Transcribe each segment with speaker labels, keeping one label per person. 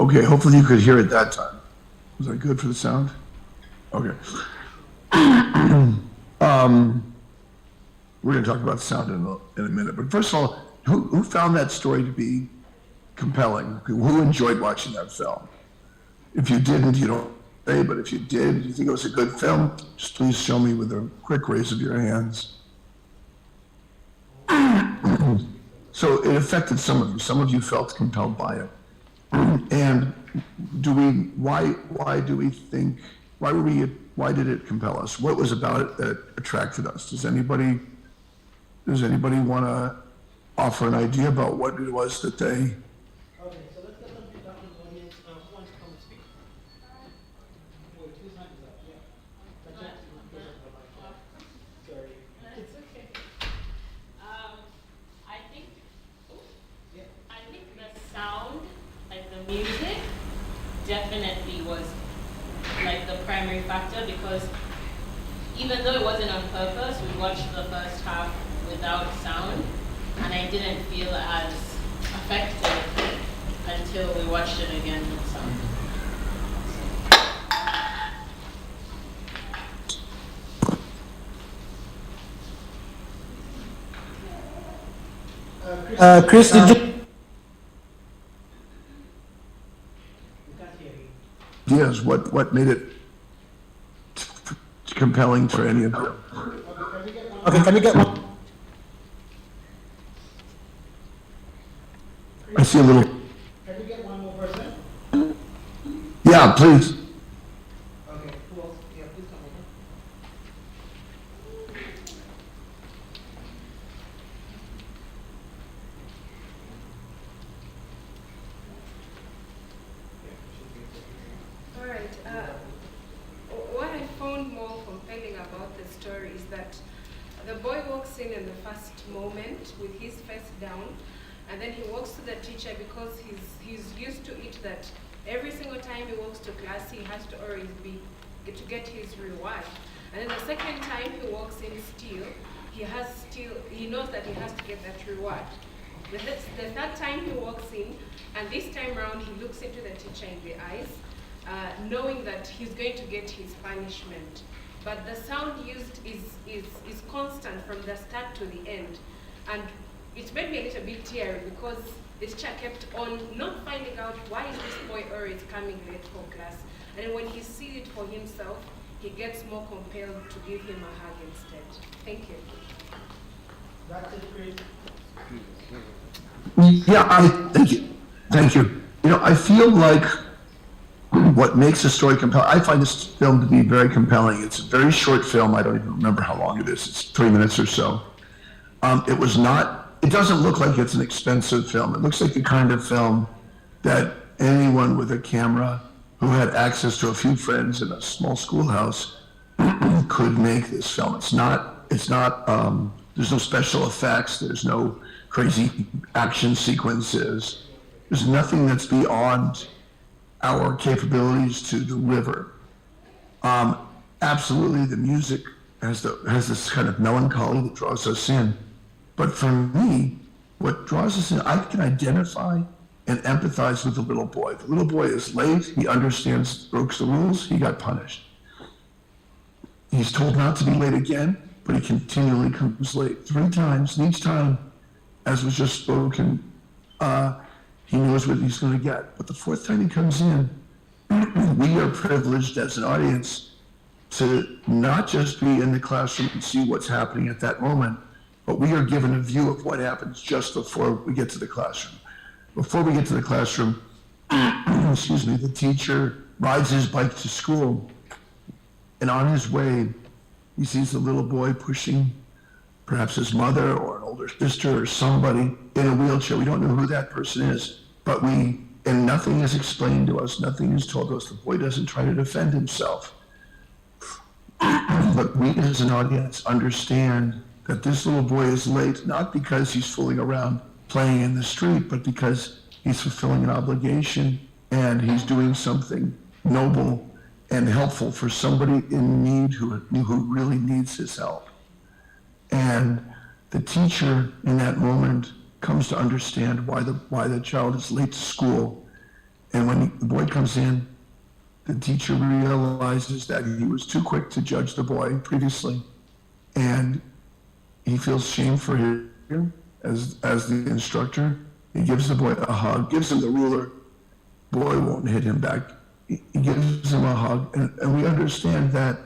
Speaker 1: Okay, hopefully you could hear it that time. Was that good for the sound? Okay. We're going to talk about sound in a minute, but first of all, who found that story to be compelling? Who enjoyed watching that film? If you didn't, you don't say, but if you did, you think it was a good film, just please show me with a quick raise of your hands. So it affected some of you. Some of you felt compelled by it. And why did it compel us? What was about it that attracted us? Does anybody want to offer an idea about what it was that they?
Speaker 2: Okay, so let's get some feedback from the audience. Who wants to come and speak? Wait, whose hand is up? Yeah. Sorry.
Speaker 3: It's okay. I think,
Speaker 2: Yeah.
Speaker 3: I think the sound, like the music, definitely was like the primary factor, because even though it wasn't on purpose, we watched the first half without sound, and I didn't feel as affected until we watched it again with sound.
Speaker 2: Chris, did you? We can't hear you.
Speaker 1: Ideas, what made it compelling for any of you?
Speaker 2: Okay, can we get one?
Speaker 1: I see a little,
Speaker 2: Can we get one more person?
Speaker 1: yeah, please.
Speaker 2: Okay, who else? Yeah, please come over.
Speaker 4: All right. What I found more compelling about the story is that the boy walks in the first moment with his face down, and then he walks to the teacher because he's used to it that every single time he walks to class he has to always to get his reward. And then the second time he walks in he knows that he has to get that reward. The third time he walks in, and this time around he looks into the teacher in the eyes, knowing that he's going to get his punishment. But the sound used is constant from the start to the end. And it made me a little bit teary because the teacher kept on not finding out why is this boy always coming late for class. And when he sees it for himself, he gets more compelled to give him a hug instead. Thank you.
Speaker 2: That's it, Chris.
Speaker 1: Yeah, thank you. You know, I feel like what makes a story compelling, I find this film to be very compelling. It's a very short film. I don't even remember how long it is. It's 3 minutes or so. It doesn't look like it's an expensive film. It looks like the kind of film that anyone with a camera who had access to a few friends in a small schoolhouse could make this film. There's no special effects. There's no crazy action sequences. There's nothing that's beyond our capabilities to deliver. Absolutely, the music has this kind of melancholy that draws us in. But for me, what draws us in, I can identify and empathize with the little boy. The little boy is late. He understands, broke the rules. He got punished. He's told not to be late again, but he continually comes late 3 times. And each time, as was just spoken, he knows what he's going to get. But the 4th time he comes in, we are privileged as an audience to not just be in the classroom and see what's happening at that moment, but we are given a view of what happens just before we get to the classroom. Before we get to the classroom, the teacher rides his bike to school, and on his way, he sees the little boy pushing perhaps his mother or an older sister or somebody in a wheelchair. We don't know who that person is, and nothing is explained to us, nothing is told us. The boy doesn't try to defend himself. But we as an audience understand that this little boy is late, not because he's fooling around playing in the street, but because he's fulfilling an obligation and he's doing something noble and helpful for somebody in need who really needs his help. And the teacher in that moment comes to understand why the child is late to school And when the boy comes in, the teacher realizes that he was too quick to judge the boy previously, and he feels shame for him as the instructor. He gives the boy a hug, gives him the ruler. Boy won't hit him back. He gives him a hug, and we understand that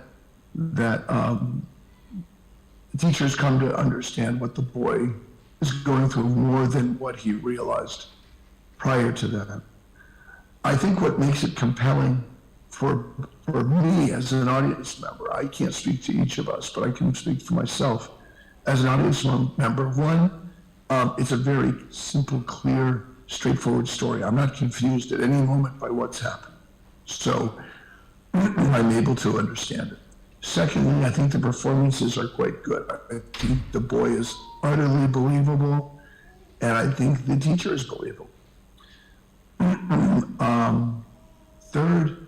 Speaker 1: teachers come to understand what the boy is going through more than what he realized prior to that. I think what makes it compelling for me as an audience member, I can't speak to each of us, but I can speak for myself. As an audience member, one, it's a very simple, clear, straightforward story. I'm not confused at any moment by what's happened. So I'm able to understand it. Secondly, I think the performances are quite good. I think the boy is utterly believable, and I think the teacher is believable. Third,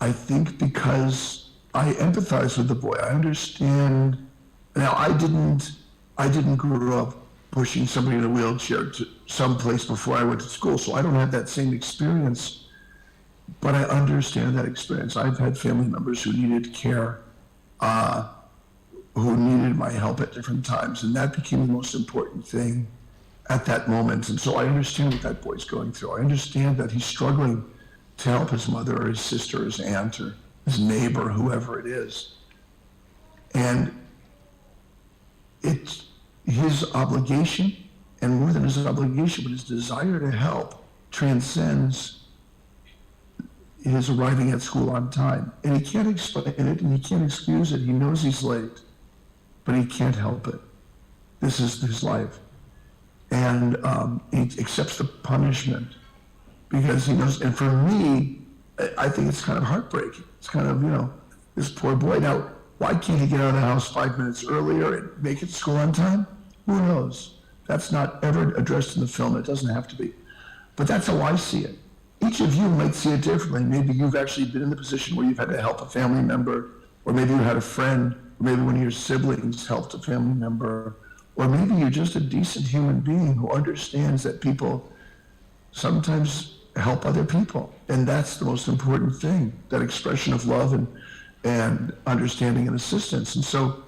Speaker 1: I think because I empathize with the boy, I understand. Now, I didn't grow up pushing somebody in a wheelchair to someplace before I went to school, so I don't have that same experience, but I understand that experience. I've had family members who needed care, who needed my help at different times, and that became the most important thing at that moment. And so I understand what that boy's going through. I understand that he's struggling to help his mother or his sister or his aunt or his neighbor, whoever it is. And it's his obligation, and more than his obligation, but his desire to help transcends his arriving at school on time. And he can't explain it, and he can't excuse it. He knows he's late, but he can't help it. This is his life. And he accepts the punishment because he knows, and for me, I think it's kind of heartbreaking. It's kind of, this poor boy. Now, why can't he get out of the house 5 minutes earlier and make it to school on time? Who knows? That's not ever addressed in the film. It doesn't have to be. But that's how I see it. Each of you might see it differently. Maybe you've actually been in the position where you've had to help a family member, or maybe you had a friend, or maybe one of your siblings helped a family member, or maybe you're just a decent human being who understands that people sometimes help other people. And that's the most important thing, that expression of love and understanding and assistance. And so,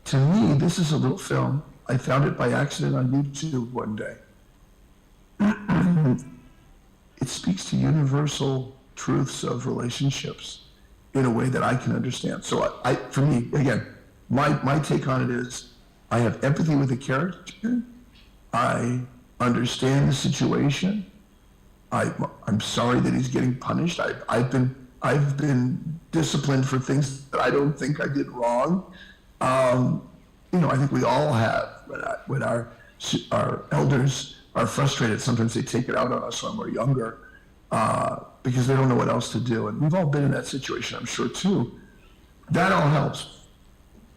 Speaker 1: to me, this is a little film. I found it by accident on YouTube one day. It speaks to universal truths of relationships in a way that I can understand. So for me, again, my take on it is, I have empathy with the character. I understand the situation. I'm sorry that he's getting punished. I've been disciplined for things that I don't think I did wrong. I think we all have. When our elders are frustrated, sometimes they take it out on us when we're younger because they don't know what else to do. And we've all been in that situation, I'm sure, too. That all helps.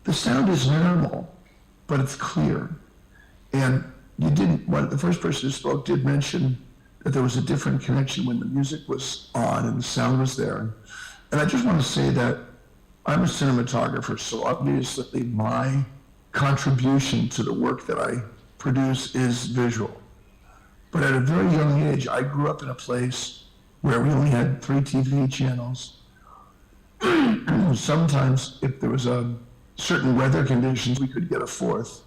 Speaker 1: The sound is minimal, but it's clear. And the first person who spoke did mention that there was a different connection when the music was on and the sound was there. And I just want to say that I'm a cinematographer, so obviously my contribution to the work that I produce is visual. But at a very young age, I grew up in a place where we only had 3 TV channels. Sometimes, if there was certain weather conditions, we could get a 4th.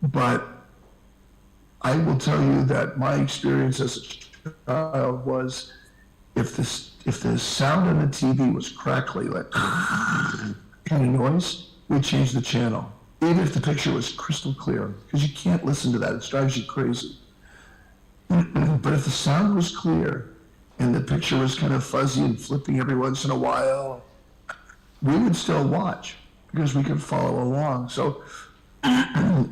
Speaker 1: But I will tell you that my experience as a child was, if the sound on the TV was crackly, like kind of noise, we'd change the channel. Even if the picture was crystal clear, because you can't listen to that, it drives you crazy. But if the sound was clear and the picture was kind of fuzzy and flipping every once in a while, we would still watch because we could follow along. So in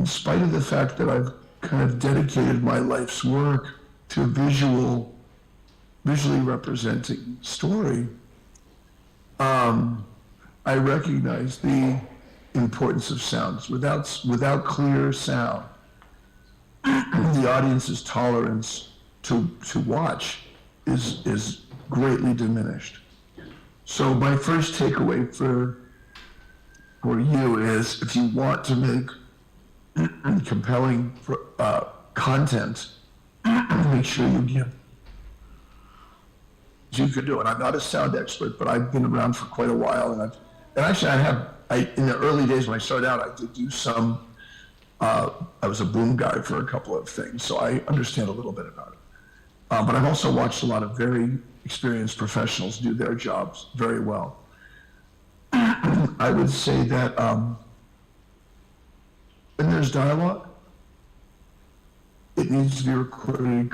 Speaker 1: spite of the fact that I've kind of dedicated my life's work to visually representing story, I recognize the importance of sounds. Without clear sound, the audience's tolerance to watch is greatly diminished. So my first takeaway for you is, if you want to make compelling content, make sure you give. You could do it. I'm not a sound expert, but I've been around for quite a while, and actually in the early days when I started out, I did do some. I was a boom guy for a couple of things, so I understand a little bit about it. But I've also watched a lot of very experienced professionals do their jobs very well. I would say that when there's dialogue, it needs to be recorded.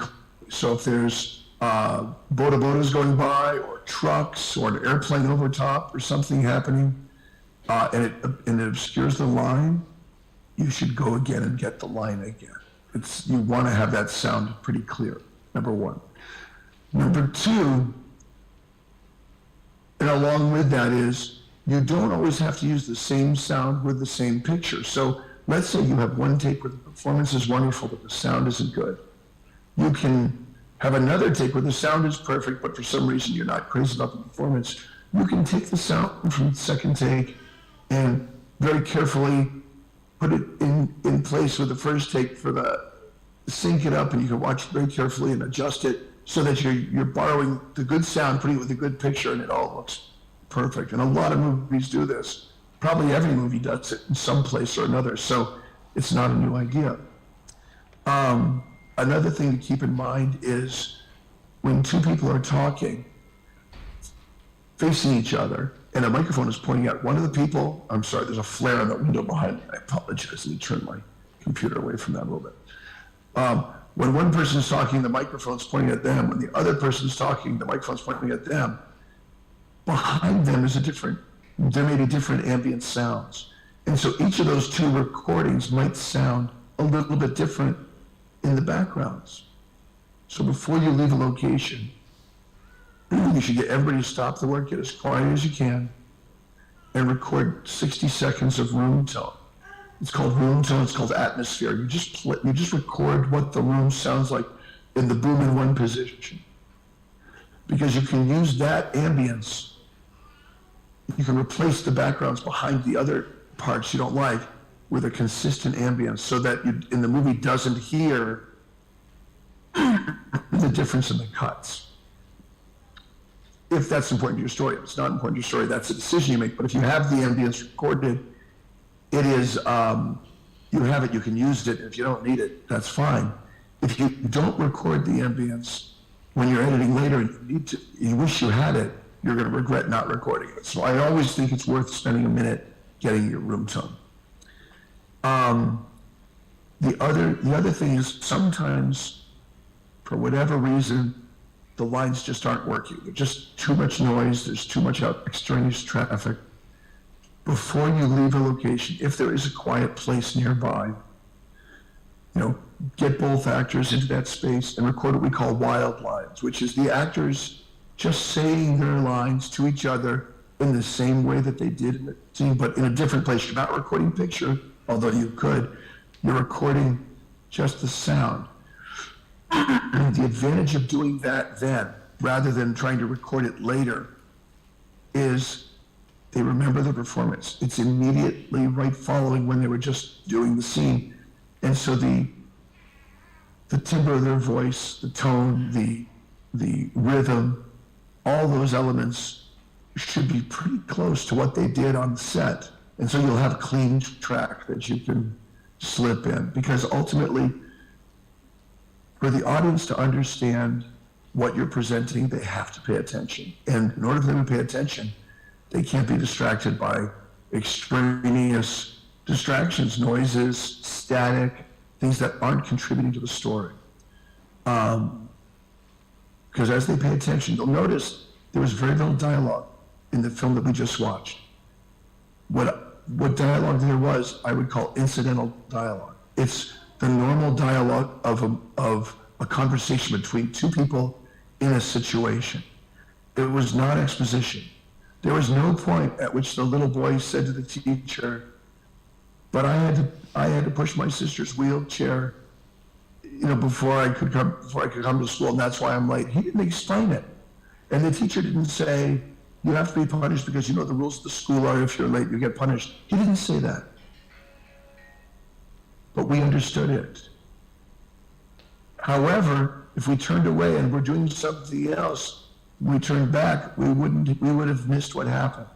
Speaker 1: So if there's bodas going by, or trucks, or an airplane over top, or something happening, and it obscures the line, you should go again and get the line again. You want to have that sound pretty clear, number one. Number two, and along with that is, you don't always have to use the same sound with the same picture. So let's say you have one take where the performance is wonderful, but the sound isn't good. You can have another take where the sound is perfect, but for some reason you're not crazy about the performance. You can take the sound from the second take and very carefully put it in place with the first take sync it up, and you can watch it very carefully and adjust it so that you're borrowing the good sound, putting it with a good picture, and it all looks perfect. And a lot of movies do this. Probably every movie does it in some place or another, so it's not a new idea. Another thing to keep in mind is when two people are talking, facing each other, and a microphone is pointing at one of the people. I'm sorry, there's a flare on the window behind me. I apologize. Let me turn my computer away from that a little bit. When one person is talking, the microphone's pointing at them. When the other person is talking, the microphone's pointing at them. Behind them is there may be different ambient sounds. And so each of those two recordings might sound a little bit different in the backgrounds. So before you leave a location, you should get everybody to stop the work, get as quiet as you can, and record 60 seconds of room tone. It's called room tone, it's called atmosphere. You just record what the room sounds like in the boom in one position. Because you can use that ambience, you can replace the backgrounds behind the other parts you don't like with a consistent ambience so that in the movie doesn't hear the difference in the cuts. If that's important to your story. If it's not important to your story, that's a decision you make. But if you have the ambience recorded, it is, you have it, you can use it. If you don't need it, that's fine. If you don't record the ambience, when you're editing later and you wish you had it, you're going to regret not recording it. So I always think it's worth spending a minute getting your room tone. The other thing is sometimes, for whatever reason, the lines just aren't working. There's just too much noise. There's too much extraneous traffic. Before you leave a location, if there is a quiet place nearby, get both actors into that space and record what we call wild lines, which is the actors just saying their lines to each other in the same way that they did in the scene, but in a different place. You're not recording picture, although you could. You're recording just the sound. The advantage of doing that then, rather than trying to record it later, is they remember the performance. It's immediately right following when they were just doing the scene. And so the timbre of their voice, the tone, the rhythm, all those elements should be pretty close to what they did on the set. And so you'll have a clean track that you can slip in. Because ultimately, for the audience to understand what you're presenting, they have to pay attention. And in order for them to pay attention, they can't be distracted by extraneous distractions, noises, static, things that aren't contributing to the story. Because as they pay attention, you'll notice there was very little dialogue in the film that we just watched. What dialogue there was, I would call incidental dialogue. It's the normal dialogue of a conversation between two people in a situation. It was not exposition. There was no point at which the little boy said to the teacher, "But I had to push my sister's wheelchair, before I could come to school, and that's why I'm late." He didn't explain it, and the teacher didn't say, "You have to be punished because the rules of the school are if you're late, you get punished." He didn't say that, but we understood it. However, if we turned away and we're doing something else, we turned back, we would have missed what happened.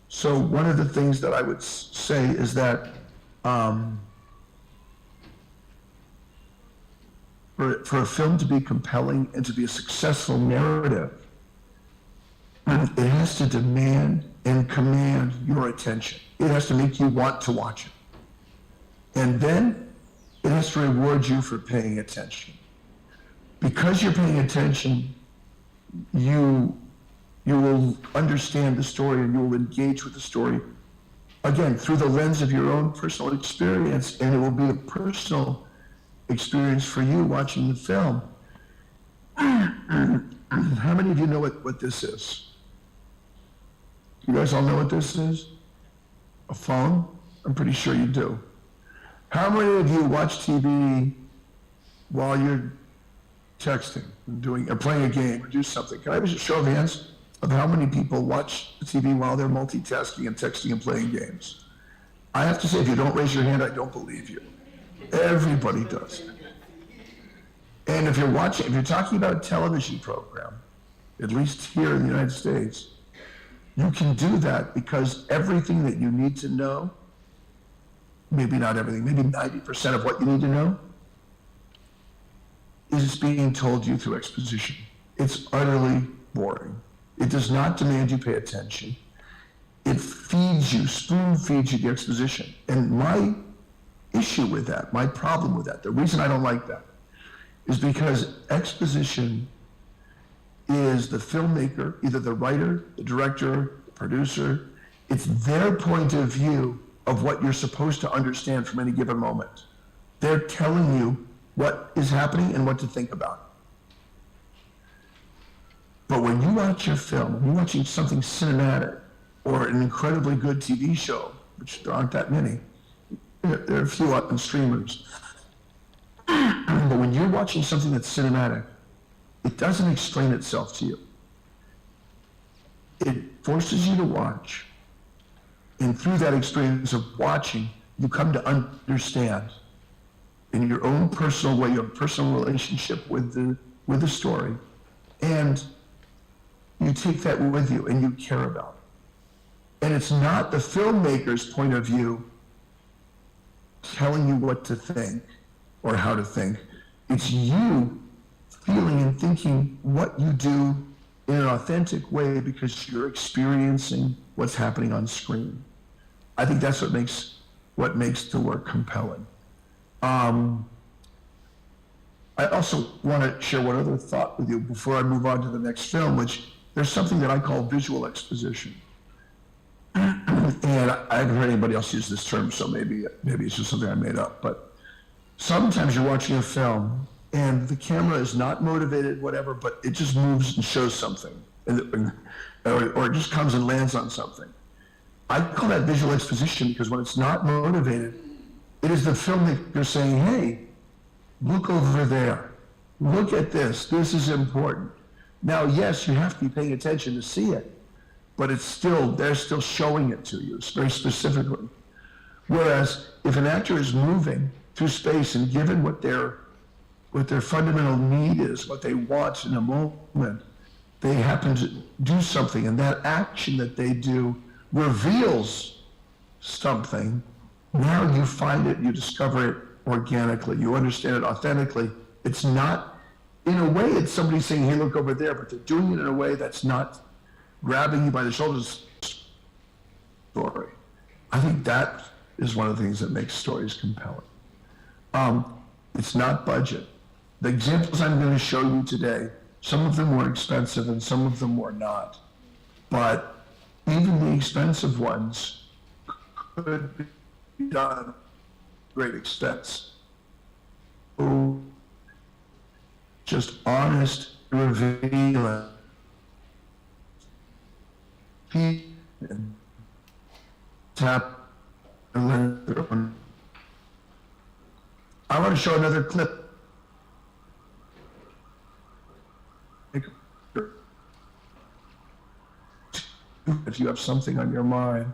Speaker 1: So one of the things that I would say is that for a film to be compelling and to be a successful narrative, it has to demand and command your attention. It has to make you want to watch it. And then it has to reward you for paying attention. Because you're paying attention, you will understand the story and you will engage with the story, again, through the lens of your own personal experience, and it will be a personal experience for you watching the film. How many of you know what this is? You guys all know what this is? A phone? I'm pretty sure you do. How many of you watch TV while you're texting, or playing a game, or do something? Can I have a show of hands of how many people watch TV while they're multitasking and texting and playing games? I have to say, if you don't raise your hand, I don't believe you. Everybody does. And if you're talking about a television program, at least here in the United States, you can do that because everything that you need to know, maybe not everything, maybe 90% of what you need to know, is being told you through exposition. It's utterly boring. It does not demand you pay attention. It feeds you, spoon feeds you the exposition. And my issue with that, my problem with that, the reason I don't like that, is because exposition is the filmmaker, either the writer, the director, the producer, it's their point of view of what you're supposed to understand from any given moment. They're telling you what is happening and what to think about. But when you watch a film, when you're watching something cinematic or an incredibly good TV show, which there aren't that many, there are a few on streamers, but when you're watching something that's cinematic, it doesn't explain itself to you. It forces you to watch, and through that experience of watching, you come to understand in your own personal way, your personal relationship with the story, and you take that with you and you care about it. And it's not the filmmaker's point of view telling you what to think or how to think. It's you feeling and thinking what you do in an authentic way because you're experiencing what's happening on screen. I think that's what makes the work compelling. I also want to share one other thought with you before I move on to the next film, which there's something that I call visual exposition. And I haven't heard anybody else use this term, so maybe it's just something I made up. But sometimes you're watching a film and the camera is not motivated, whatever, but it just moves and shows something, or it just comes and lands on something. I call that visual exposition because when it's not motivated, it is the filmmaker saying, hey, look over there. Look at this. This is important. Now, yes, you have to be paying attention to see it, but they're still showing it to you very specifically. Whereas if an actor is moving through space and given what their fundamental need is, what they want in a moment, they happen to do something, and that action that they do reveals something. Now you find it, you discover it organically, you understand it authentically. It's not, in a way, it's somebody saying, hey, look over there, but they're doing it in a way that's not grabbing you by the shoulders. Story. I think that is one of the things that makes stories compelling. It's not budget. The examples I'm going to show you today, some of them were expensive and some of them were not. But even the expensive ones could be done at great expense. So just honest, revealing, and tap and learn their own. I want to show another clip. If you have something on your mind.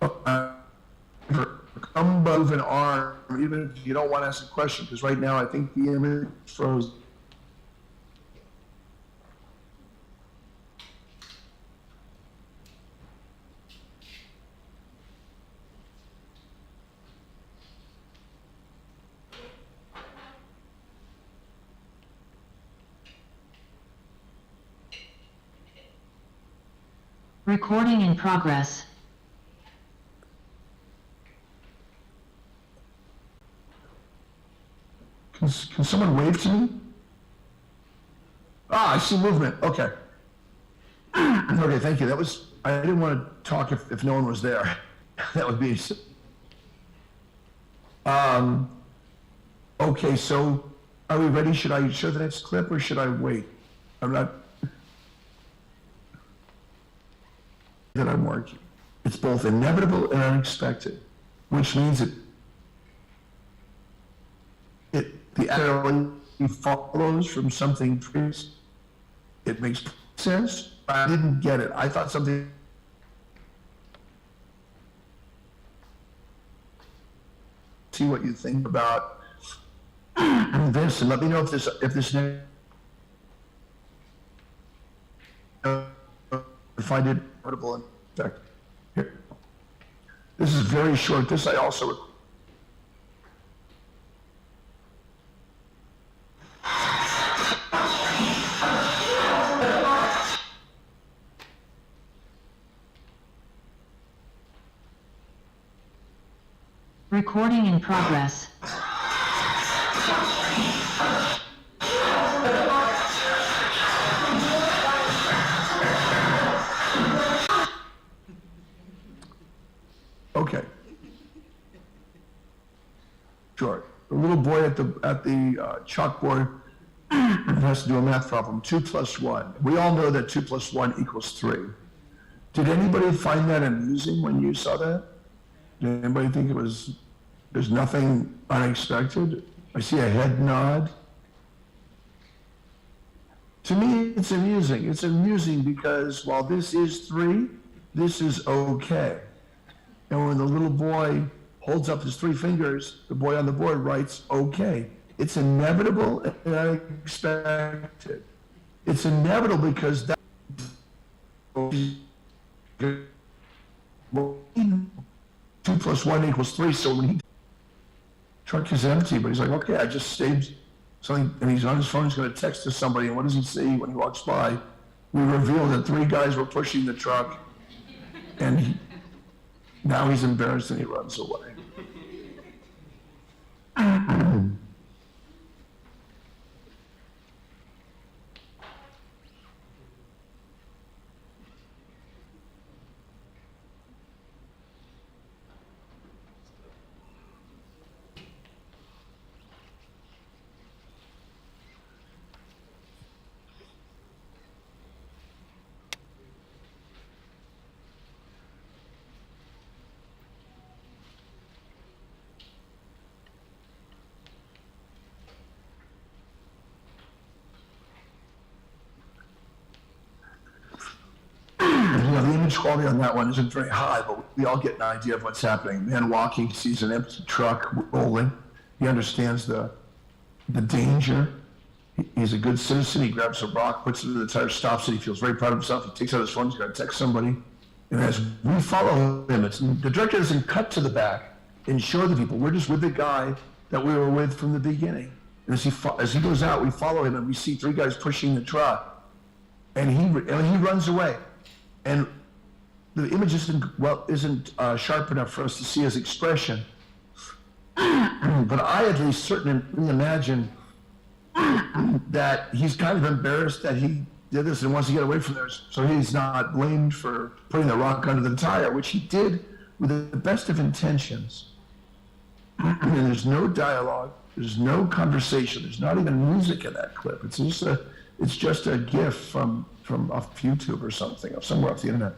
Speaker 1: A move an arm, even if you don't want to ask a question, because right now I think the image froze.
Speaker 5: Recording in progress.
Speaker 1: Can someone wave to me? Ah, I see movement. Okay. Okay, thank you. That was, I didn't want to talk if no one was there. That would be, okay, so are we ready? Should I show the next clip or should I wait? I'm not, that I'm working. It's both inevitable and unexpected, which means the actor follows from something previous. It makes sense. I didn't get it. I thought something. See what you think about this, and let me know if this find it notable and effective. Here. This is very short. This I also.
Speaker 5: Recording in progress.
Speaker 1: Okay. Sure. The little boy at the chalkboard has to do a math problem. 2 + 1. We all know that 2 + 1 = 3. Did anybody find that amusing when you saw that? Did anybody think there's nothing unexpected? I see a head nod. To me, it's amusing. It's amusing because while this is 3, this is okay. And when the little boy holds up his 3 fingers, the boy on the board writes, okay. It's inevitable and unexpected. It's inevitable because that 2 + 1 = 3, so when he truck is empty, but he's like, okay, I just saved something, and he's on his phone, he's gonna text to somebody, and what does he see when he walks by? We reveal that 3 guys were pushing the truck, and now he's embarrassed and he runs away. The image quality on that one isn't very high, but we all get an idea of what's happening. Man walking, sees an empty truck rolling. He understands the danger. He's a good citizen. He grabs a rock, puts it in the tire, stops it. He feels very proud of himself. He takes out his phone. He's going to text somebody. And as we follow him, the director doesn't cut to the back and show the people. We're just with the guy that we were with from the beginning. And as he goes out, we follow him, and we see 3 guys pushing the truck. And he runs away. And the image isn't sharp enough for us to see his expression. But I at least certainly imagine that he's kind of embarrassed that he did this and wants to get away from there, so he's not blamed for putting the rock under the tire, which he did with the best of intentions. And there's no dialogue, there's no conversation, there's not even music in that clip. It's just a GIF from off YouTube or something, or somewhere off the internet.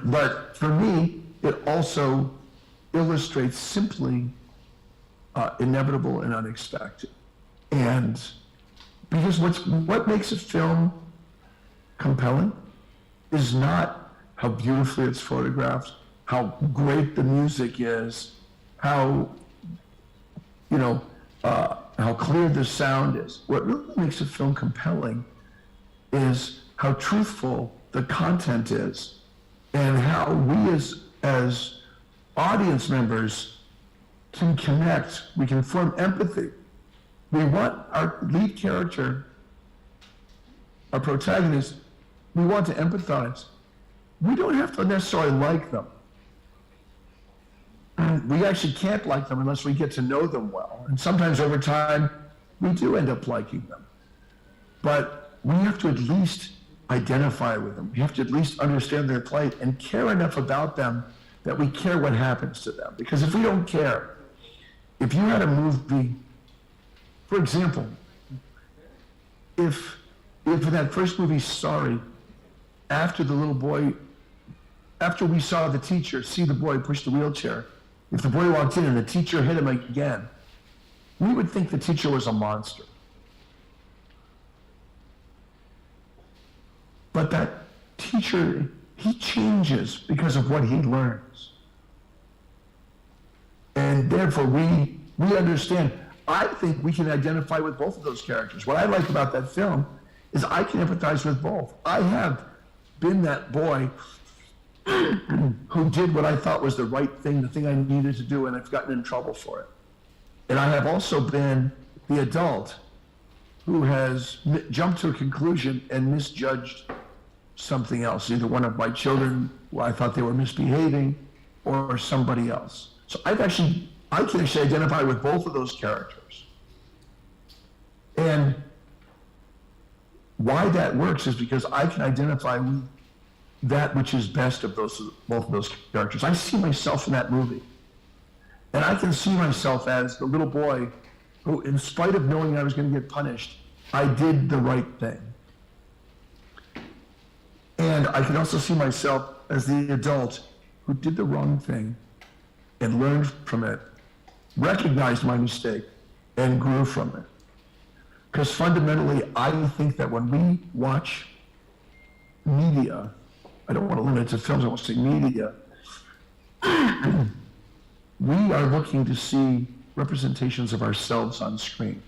Speaker 1: But for me, it also illustrates simply inevitable and unexpected. And because what makes a film compelling is not how beautifully it's photographed how great the music is, how, how clear the sound is. What really makes a film compelling is how truthful the content is, and how we as audience members can connect, we can form empathy. We want our lead character, our protagonist, we want to empathize. We don't have to necessarily like them. We actually can't like them unless we get to know them well. And sometimes over time, we do end up liking them. But we have to at least identify with them. We have to at least understand their plight and care enough about them that we care what happens to them. Because if we don't care, if you had a movie, for example, if in that first movie, Sorry, after we saw the teacher see the boy push the wheelchair, if the boy walked in and the teacher hit him again, we would think the teacher was a monster. But that teacher, he changes because of what he learns. And therefore we understand. I think we can identify with both of those characters. What I like about that film is I can empathize with both. I have been that boy who did what I thought was the right thing, the thing I needed to do, and I've gotten in trouble for it. And I have also been the adult who has jumped to a conclusion and misjudged something else, either one of my children who I thought they were misbehaving or somebody else. So I can actually identify with both of those characters. And why that works is because I can identify with that which is best of both of those characters. I see myself in that movie. And I can see myself as the little boy who, in spite of knowing I was going to get punished, I did the right thing. And I can also see myself as the adult who did the wrong thing and learned from it, recognized my mistake, and grew from it. Because fundamentally, I think that when we watch media, I don't want to limit it to films, I want to say media, we are looking to see representations of ourselves on screen.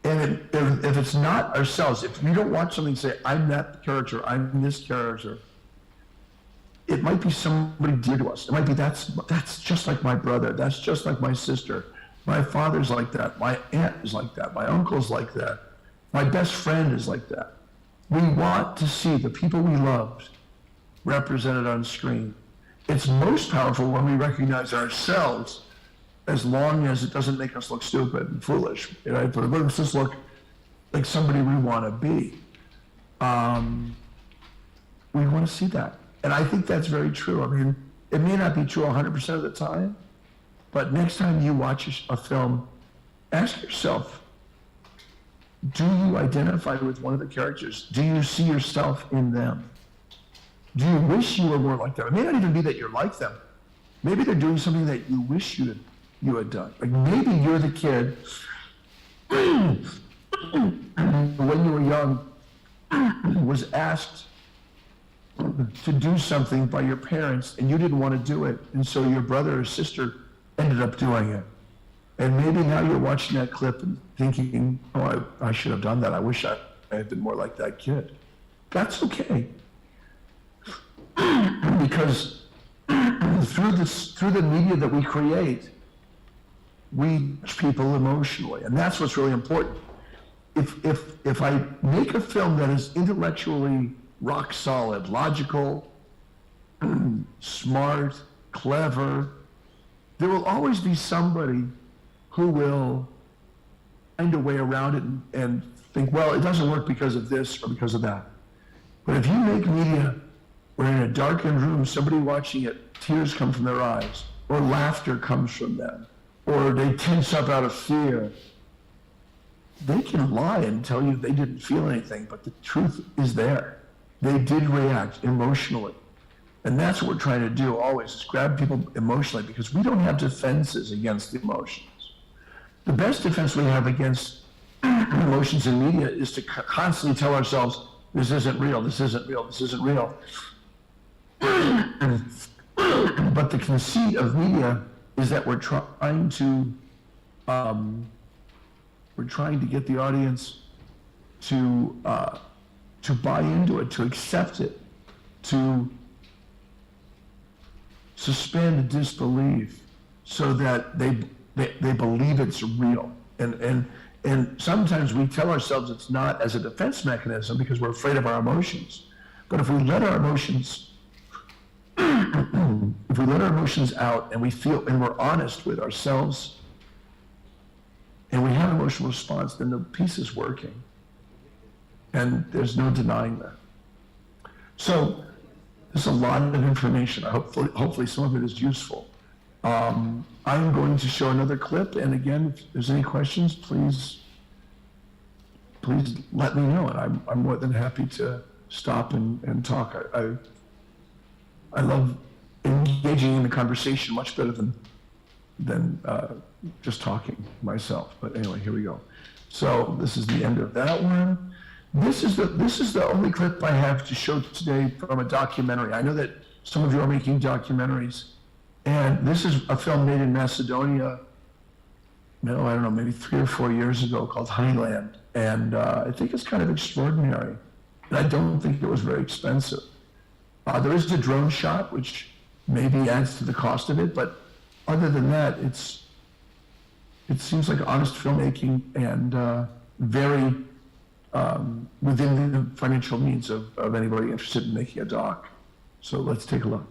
Speaker 1: And if it's not ourselves, if we don't watch something and say, I'm that character, I'm this character, it might be somebody dear to us. It might be, that's just like my brother, that's just like my sister, my father's like that, my aunt is like that, my uncle's like that, my best friend is like that. We want to see the people we loved represented on screen. It's most powerful when we recognize ourselves, as long as it doesn't make us look stupid and foolish. It makes us look like somebody we want to be. We want to see that. And I think that's very true. I mean, it may not be true 100% of the time, but next time you watch a film, ask yourself, do you identify with one of the characters? Do you see yourself in them? Do you wish you were more like them? It may not even be that you're like them. Maybe they're doing something that you wish you had done. Like maybe you're the kid when you were young was asked to do something by your parents and you didn't want to do it, and so your brother or sister ended up doing it. And maybe now you're watching that clip and thinking, oh, I should have done that. I wish I had been more like that kid. That's okay. Because through the media that we create, we touch people emotionally. And that's what's really important. If I make a film that is intellectually rock solid, logical, smart, clever, there will always be somebody who will find a way around it and think, well, it doesn't work because of this or because of that. But if you make media where in a darkened room, somebody watching it, tears come from their eyes, or laughter comes from them, or they tense up out of fear, they can lie and tell you they didn't feel anything, but the truth is there. They did react emotionally. And that's what we're trying to do always, is grab people emotionally, because we don't have defenses against the emotions. The best defense we have against emotions in media is to constantly tell ourselves, this isn't real, this isn't real, this isn't real. But the conceit of media is that we're trying to get the audience to buy into it, to accept it, to suspend disbelief, so that they believe it's real. And sometimes we tell ourselves it's not, as a defense mechanism, because we're afraid of our emotions. But if we let our emotions, out, and we feel, and we're honest with ourselves, and we have an emotional response, then the piece is working. And there's no denying that. So there's a lot of information. Hopefully some of it is useful. I'm going to show another clip, and again, if there's any questions, please let me know, and I'm more than happy to stop and talk. I love engaging in the conversation much better than just talking myself. But anyway, here we go. So this is the end of that one. This is the only clip I have to show today from a documentary. I know that some of you are making documentaries, and this is a film made in Macedonia, I don't know, maybe 3 or 4 years ago, called Honeyland. And I think it's kind of extraordinary. And I don't think it was very expensive. There is a drone shot, which maybe adds to the cost of it, but other than that, it seems like honest filmmaking and very within the financial means of anybody interested in making a doc. So let's take a look.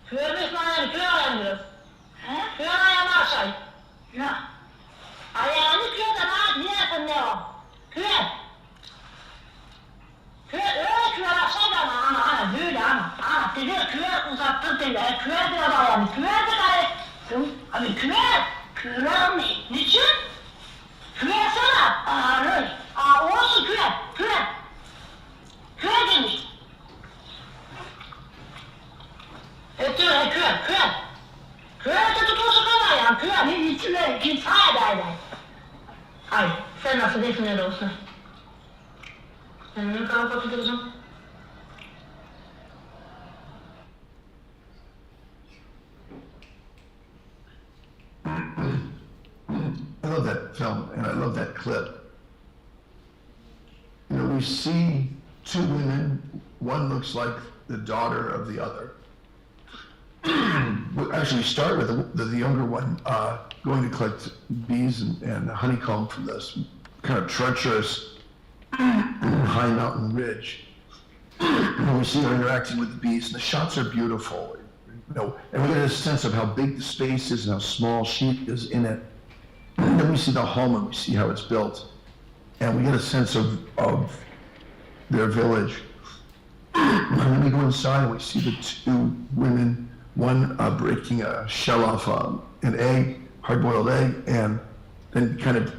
Speaker 6: Köy alamıyoruz. Köy ayağına aşağı. Ya. Ayağını köyden aç, niye yapın ne o? Köy. Öyle köy aşağıda ama ana böyle ama. Ana sizi köye uzattın seni. Köye biraz ayağını. Köye de gayet. Abi köye almayı. Niçin? Köye sana. Olsun köye. Köye demiş. Köye. Köye de tutursun ama ya. Köye. İçine git. Haydi. Ay sen nasıl değilsin öyle olsun. Sen ne kadar bakıyorsun?
Speaker 1: I love that film and I love that clip. You know, we see two women, one looks like the daughter of the other. We actually start with the younger one going to collect bees and honeycomb from this kind of treacherous high mountain ridge. And we see her interacting with the bees, and the shots are beautiful. You know, and we get a sense of how big the space is and how small she is in it. And then we see the home and we see how it's built, and we get a sense of their village. And then we go inside and we see the two women, one breaking a shell off an egg, hard-boiled egg, and then kind of,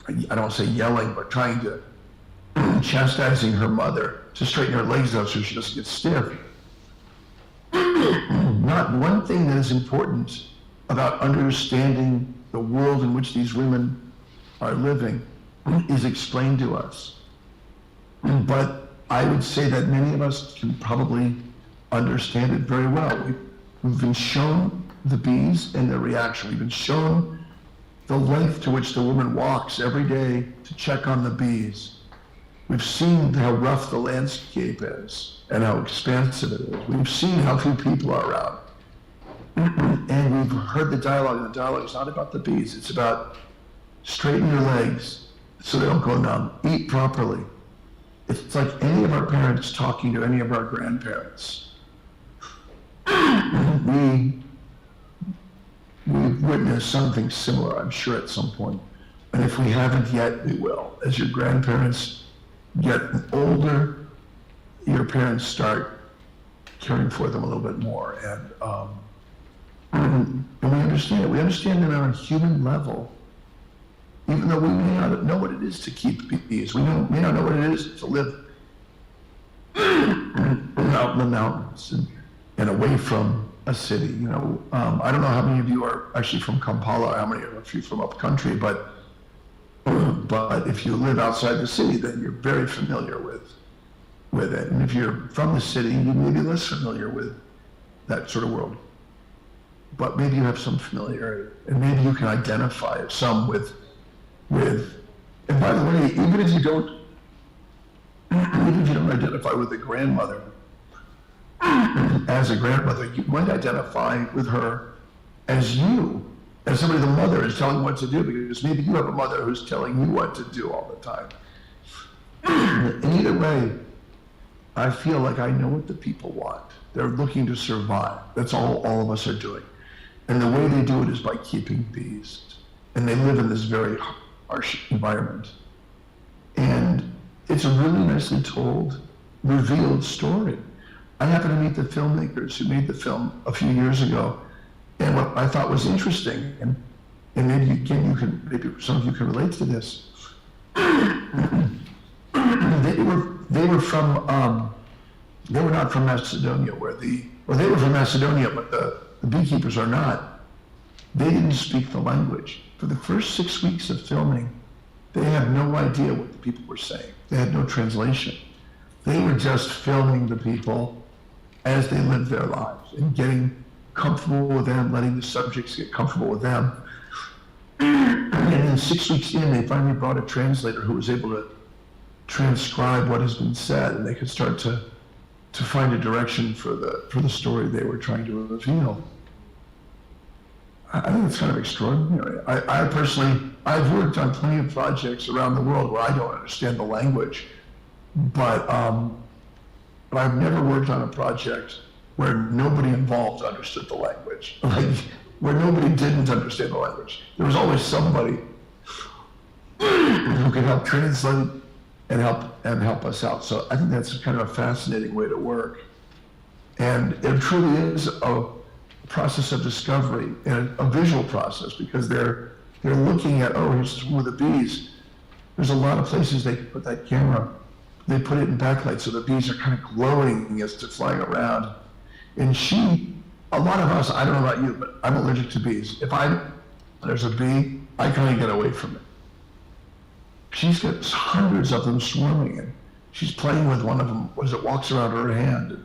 Speaker 1: I don't want to say yelling, but trying to, chastising her mother to straighten her legs out so she doesn't get stiff. Not one thing that is important about understanding the world in which these women are living is explained to us. But I would say that many of us can probably understand it very well. We've been shown the bees and their reaction. We've been shown the length to which the woman walks every day to check on the bees. We've seen how rough the landscape is and how expansive it is. We've seen how few people are around. And we've heard the dialogue, and the dialogue is not about the bees. It's about straighten your legs so they don't go numb. Eat properly. It's like any of our parents talking to any of our grandparents. We've witnessed something similar, I'm sure, at some point. And if we haven't yet, we will. As your grandparents get older, your parents start caring for them a little bit more. And we understand it. We understand it on a human level. Even though we may not know what it is to keep bees, we may not know what it is to live out in the mountains and away from a city. You know, I don't know how many of you are actually from Kampala, how many of you are from up country, but if you live outside the city, then you're very familiar with it. And if you're from the city, you may be less familiar with that sort of world. But maybe you have some familiarity, and maybe you can identify some with. And by the way, even if you don't identify with the grandmother, as a grandmother, you might identify with her as somebody the mother is telling what to do, because maybe you have a mother who's telling you what to do all the time. And either way, I feel like I know what the people want. They're looking to survive. That's all of us are doing. And the way they do it is by keeping bees. And they live in this very harsh environment. And it's a really nicely told, revealed story. I happened to meet the filmmakers who made the film a few years ago. And what I thought was interesting, and maybe some of you can relate to this. They were not from Macedonia, they were from Macedonia, but the beekeepers are not. They didn't speak the language. For the first 6 weeks of filming, they had no idea what the people were saying. They had no translation. They were just filming the people as they lived their lives and getting comfortable with them, letting the subjects get comfortable with them. And then 6 weeks in, they finally brought a translator who was able to transcribe what has been said, and they could start to find a direction for the story they were trying to reveal. I think it's kind of extraordinary. I personally I've worked on plenty of projects around the world where I don't understand the language, but I've never worked on a project where nobody involved understood the language, like where nobody didn't understand the language. There was always somebody who could help translate and help us out. So I think that's kind of a fascinating way to work. And it truly is a process of discovery and a visual process, because they're looking at, oh, here's one of the bees. There's a lot of places they can put that camera. They put it in backlight so the bees are kind of glowing as they're flying around. And a lot of us, I don't know about you, but I'm allergic to bees. If there's a bee, I kind of get away from it. She's got hundreds of them swarming, and she's playing with one of them as it walks around her hand.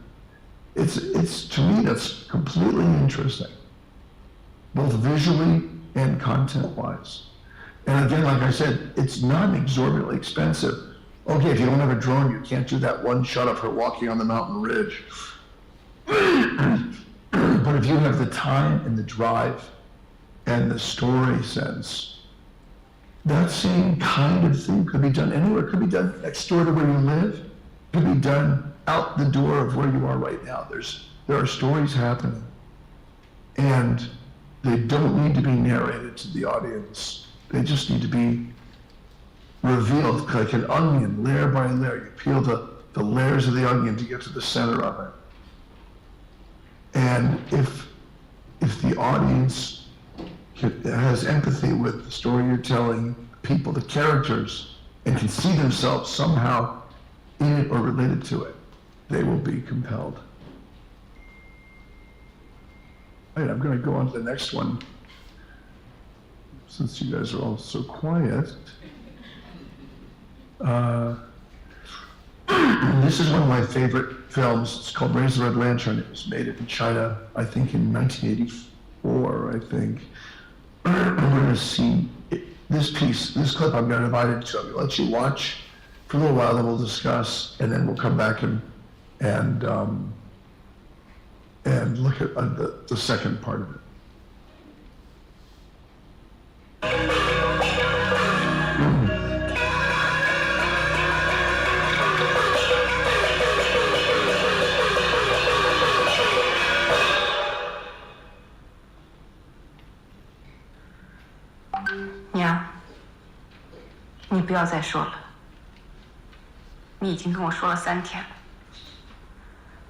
Speaker 1: It's to me, that's completely interesting, both visually and content-wise. And again, like I said, it's not exorbitantly expensive. Okay, if you don't have a drone, you can't do that one shot of her walking on the mountain ridge. But if you have the time and the drive and the story sense, that same kind of thing could be done anywhere. It could be done next door to where you live. It could be done out the door of where you are right now. There are stories happening, and they don't need to be narrated to the audience. They just need to be revealed like an onion, layer by layer. You peel the layers of the onion to get to the center of it. And if the audience has empathy with the story you're telling, people, the characters, and can see themselves somehow in it or related to it, they will be compelled. All right, I'm going to go on to the next one, since you guys are all so quiet. This is one of my favorite films. It's called Raise the Red Lantern. It was made in China, I think in 1984, I think. We're going to see this clip I'm going to divide into. I'm going to let you watch for a little while, then we'll discuss, and then we'll come back and look at the second part of it.
Speaker 7: 娘，你不要再说了。你已经跟我说了3天了，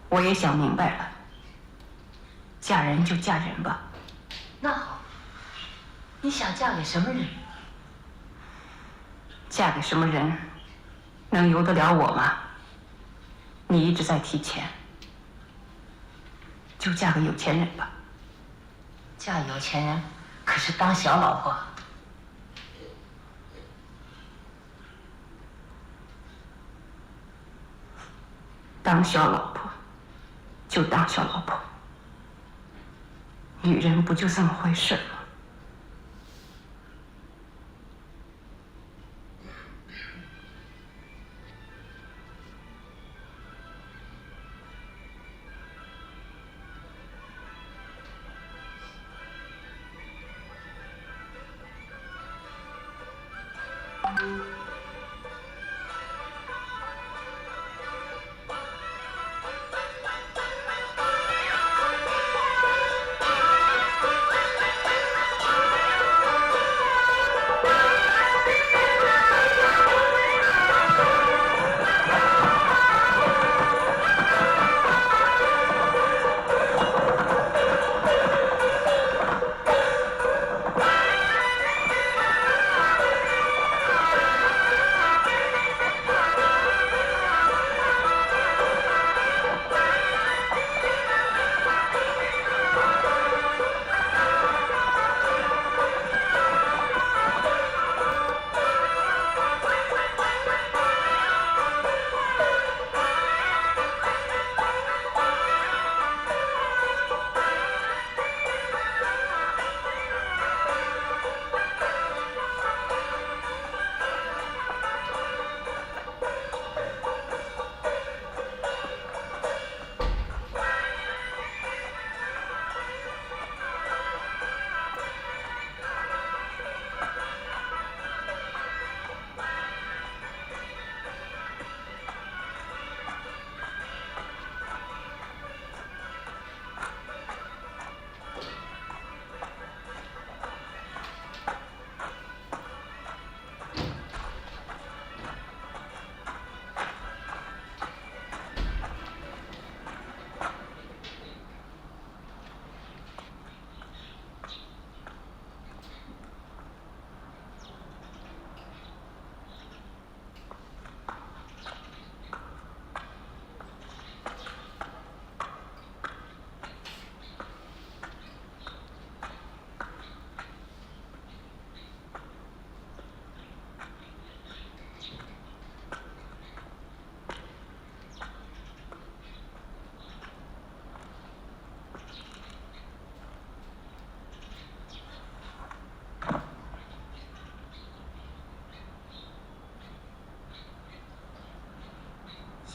Speaker 7: 我也想明白了。嫁人就嫁人吧。
Speaker 8: 那好，你想嫁给什么人？
Speaker 7: 嫁给什么人，能由得了我吗？你一直在提钱，就嫁个有钱人吧。
Speaker 8: 嫁有钱人可是当小老婆。
Speaker 7: 当小老婆，就当小老婆。女人不就这么回事吗？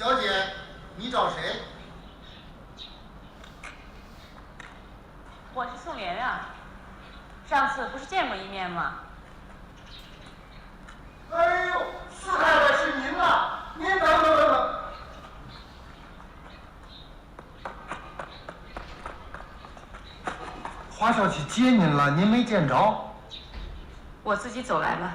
Speaker 9: 小姐，你找谁？
Speaker 10: 我是宋媛媛，上次不是见过一面吗？
Speaker 9: 哎呦，四太太是您呐！您等。华少去接您了，您没见着？
Speaker 7: 我自己走来了。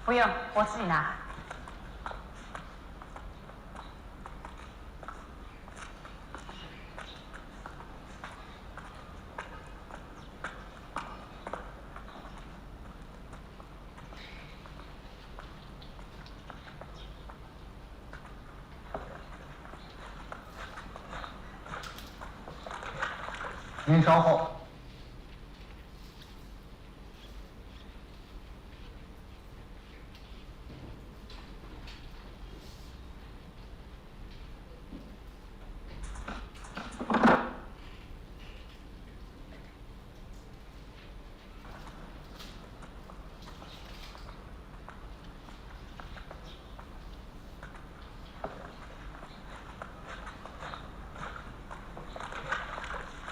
Speaker 10: 不用，我自己拿。
Speaker 9: 您稍后。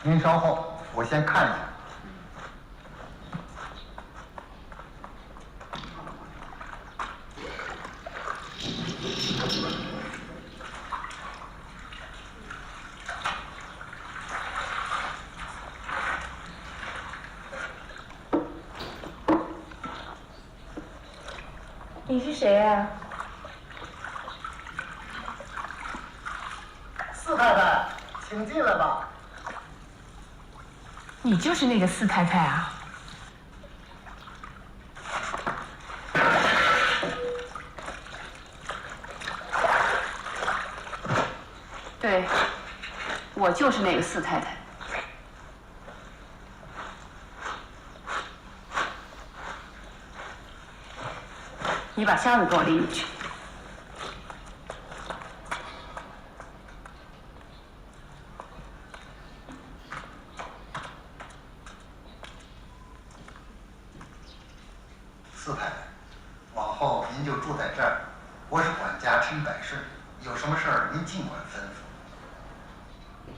Speaker 9: 您稍后，我先看一下。
Speaker 10: 你是谁呀？
Speaker 9: 四太太，请进来吧。
Speaker 7: 你就是那个四太太啊？对，我就是那个四太太。你把箱子给我拎进去。
Speaker 9: 四太太，往后您就住在这儿，我是管家陈百顺，有什么事儿您尽管吩咐。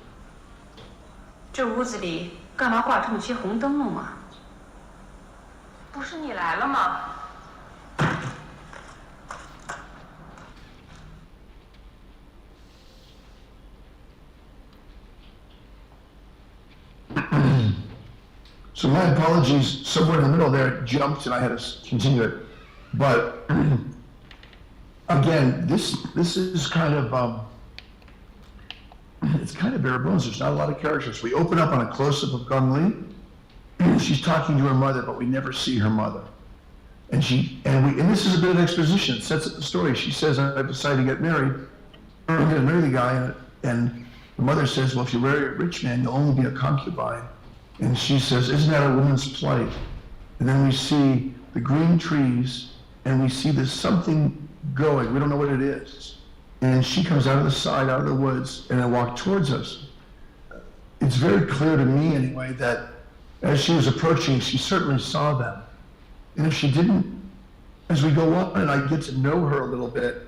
Speaker 7: 这屋子里干嘛挂这么些红灯笼啊？不是你来了吗？So
Speaker 1: my apologies, somewhere in the middle there it jumped and I had to continue it. But again, this is kind of, it's kind of bare bones. There's not a lot of characters. We open up on a close-up of Gong Li. She's talking to her mother, but we never see her mother. And this is a bit of exposition. It sets up the story. She says, I've decided to get married. I'm going to marry the guy. And the mother says, well, if you marry a rich man, you'll only be a concubine. And she says, isn't that a woman's plight? And then we see the green trees, and we see there's something going. We don't know what it is. And she comes out of the side, out of the woods, and then walks towards us. It's very clear to me, anyway, that as she was approaching, she certainly saw them. And if she didn't, as we go on and I get to know her a little bit,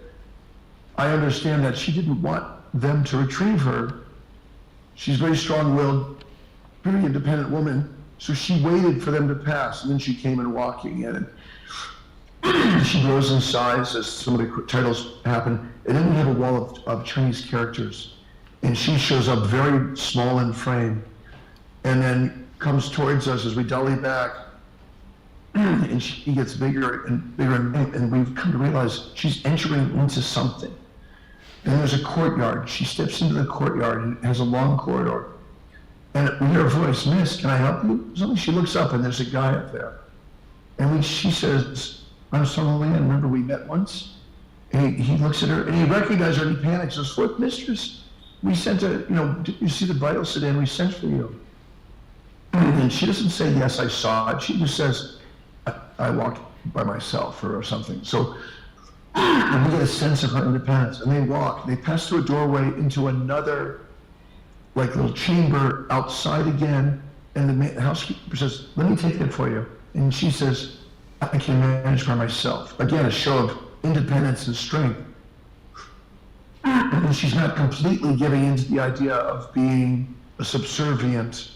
Speaker 1: I understand that she didn't want them to retrieve her. She's very strong-willed, very independent woman, so she waited for them to pass, and then she came in walking in. And she grows in size as some of the titles happen, and then we have a wall of Chinese characters, and she shows up very small in frame, and then comes towards us as we dolly back, and she gets bigger and bigger, and we've come to realize she's entering into something. And there's a courtyard. She steps into the courtyard, and it has a long corridor. And we hear a voice, Miss, can I help you? Suddenly she looks up and there's a guy up there. And she says, I'm Song Lian, remember we met once? And he looks at her and he recognizes her and he panics, says, what mistress? We sent did you see the bridal sedan? We sent for you. And she doesn't say, yes, I saw it. She just says, I walked by myself or something. So we get a sense of her independence. And they walk, they pass through a doorway into another like little chamber outside again, and the housekeeper says, let me take it for you. And she says, I can manage by myself. Again, a show of independence and strength. And she's not completely giving into the idea of being a subservient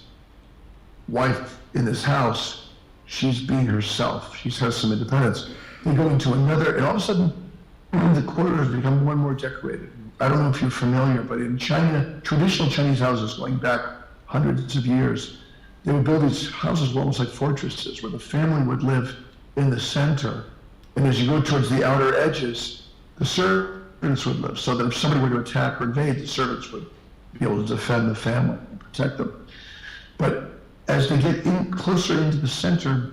Speaker 1: wife in this house. She's being herself. She has some independence. They go into another, and all of a sudden, the corridors become more and more decorated. I don't know if you're familiar, but in China, traditional Chinese houses going back hundreds of years, they would build these houses almost like fortresses where the family would live in the center. And as you go towards the outer edges, the servants would live, so that if somebody were to attack or invade, the servants would be able to defend the family and protect them. But as they get closer into the center,